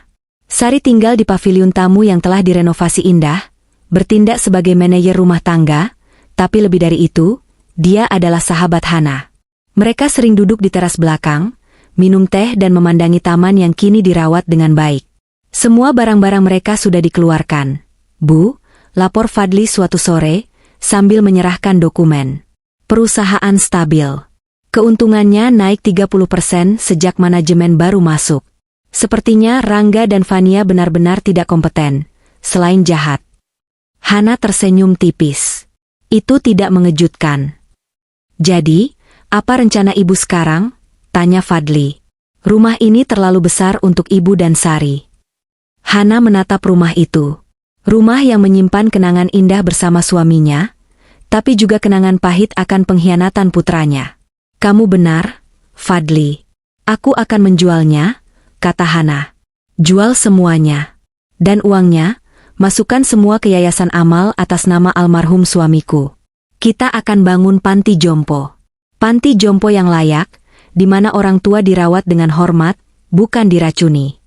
Sari tinggal di paviliun tamu yang telah direnovasi indah, bertindak sebagai manajer rumah tangga, tapi lebih dari itu, dia adalah sahabat Hana. Mereka sering duduk di teras belakang, minum teh dan memandangi taman yang kini dirawat dengan baik. Semua barang-barang mereka sudah dikeluarkan. Bu, lapor Fadli suatu sore, sambil menyerahkan dokumen. Perusahaan stabil. Keuntungannya naik 30% sejak manajemen baru masuk. Sepertinya Rangga dan Fania benar-benar tidak kompeten, selain jahat. Hana tersenyum tipis. Itu tidak mengejutkan. Jadi, apa rencana ibu sekarang? Tanya Fadli. Rumah ini terlalu besar untuk ibu dan Sari. Hana menatap rumah itu. Rumah yang menyimpan kenangan indah bersama suaminya, tapi juga kenangan pahit akan pengkhianatan putranya. Kamu benar, Fadli. Aku akan menjualnya, kata Hana. Jual semuanya. Dan uangnya, masukkan semua ke yayasan amal atas nama almarhum suamiku. Kita akan bangun panti jompo. Panti jompo yang layak, di mana orang tua dirawat dengan hormat, bukan diracuni.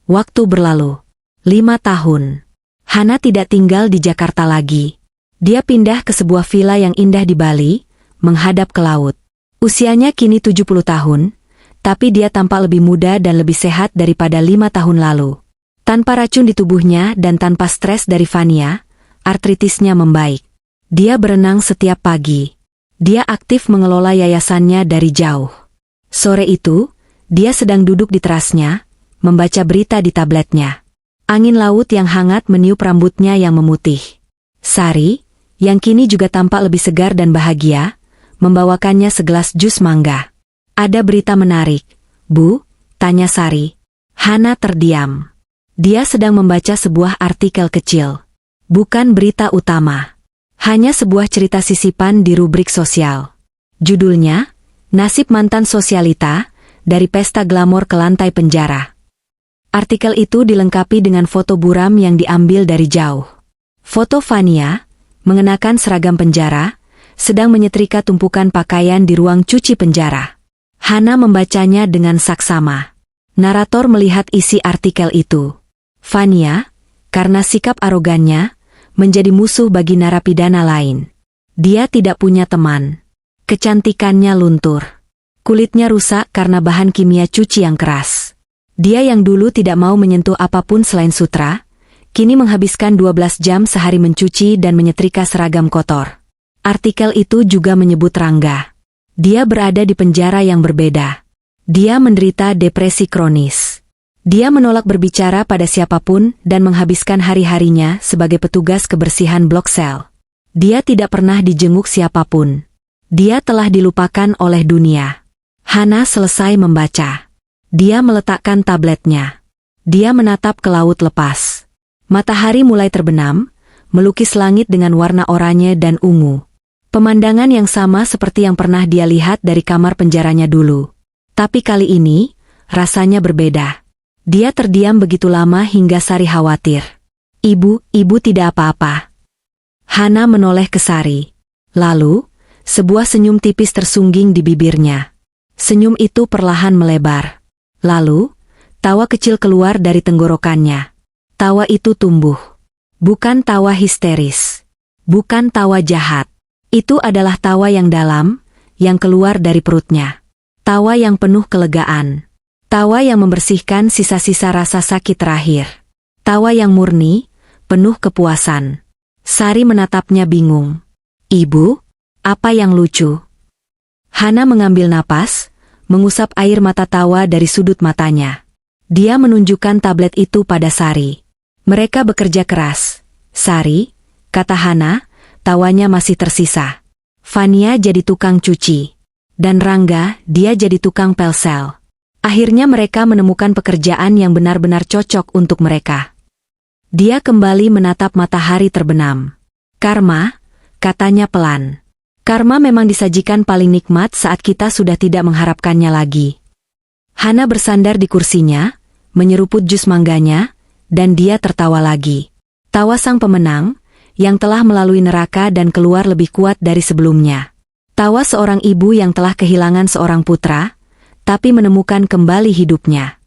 Waktu berlalu. 5 tahun. Hana tidak tinggal di Jakarta lagi. Dia pindah ke sebuah villa yang indah di Bali, menghadap ke laut. Usianya kini 70 tahun, tapi dia tampak lebih muda dan lebih sehat daripada 5 tahun lalu. Tanpa racun di tubuhnya dan tanpa stres dari Fania, artritisnya membaik. Dia berenang setiap pagi. Dia aktif mengelola yayasannya dari jauh. Sore itu, dia sedang duduk di terasnya, membaca berita di tabletnya. Angin laut yang hangat meniup rambutnya yang memutih. Sari, yang kini juga tampak lebih segar dan bahagia, membawakannya segelas jus mangga. Ada berita menarik, Bu, tanya Sari. Hana terdiam. Dia sedang membaca sebuah artikel kecil. Bukan berita utama. Hanya sebuah cerita sisipan di rubrik sosial. Judulnya, Nasib Mantan Sosialita, dari Pesta Glamor ke Lantai Penjara. Artikel itu dilengkapi dengan foto buram yang diambil dari jauh. Foto Fania, mengenakan seragam penjara, sedang menyetrika tumpukan pakaian di ruang cuci penjara. Hana membacanya dengan saksama. Narator melihat isi artikel itu. Fania, karena sikap arogannya, menjadi musuh bagi narapidana lain. Dia tidak punya teman. Kecantikannya luntur. Kulitnya rusak karena bahan kimia cuci yang keras. Dia yang dulu tidak mau menyentuh apapun selain sutra, kini menghabiskan 12 jam sehari mencuci dan menyetrika seragam kotor. Artikel itu juga menyebut Rangga. Dia berada di penjara yang berbeda. Dia menderita depresi kronis. Dia menolak berbicara pada siapapun dan menghabiskan hari-harinya sebagai petugas kebersihan blok sel. Dia tidak pernah dijenguk siapapun. Dia telah dilupakan oleh dunia. Hana selesai membaca. Dia meletakkan tabletnya. Dia menatap ke laut lepas. Matahari mulai terbenam, melukis langit dengan warna oranye dan ungu. Pemandangan yang sama seperti yang pernah dia lihat dari kamar penjaranya dulu. Tapi kali ini, rasanya berbeda. Dia terdiam begitu lama hingga Sari khawatir. Ibu tidak apa-apa. Hana menoleh ke Sari. Lalu, sebuah senyum tipis tersungging di bibirnya. Senyum itu perlahan melebar. Lalu, tawa kecil keluar dari tenggorokannya. Tawa itu tumbuh. Bukan tawa histeris. Bukan tawa jahat. Itu adalah tawa yang dalam, yang keluar dari perutnya. Tawa yang penuh kelegaan. Tawa yang membersihkan sisa-sisa rasa sakit terakhir. Tawa yang murni, penuh kepuasan. Sari menatapnya bingung. Ibu, apa yang lucu? Hana mengambil napas, mengusap air mata tawa dari sudut matanya. Dia menunjukkan tablet itu pada Sari. Mereka bekerja keras. Sari, kata Hana, tawanya masih tersisa. Fania jadi tukang cuci. Dan Rangga, dia jadi tukang pelsel. Akhirnya mereka menemukan pekerjaan yang benar-benar cocok untuk mereka. Dia kembali menatap matahari terbenam. Karma, katanya pelan. Karma memang disajikan paling nikmat saat kita sudah tidak mengharapkannya lagi. Hana bersandar di kursinya, menyeruput jus mangganya, dan dia tertawa lagi. Tawa sang pemenang, yang telah melalui neraka dan keluar lebih kuat dari sebelumnya. Tawa seorang ibu yang telah kehilangan seorang putra, tapi menemukan kembali hidupnya.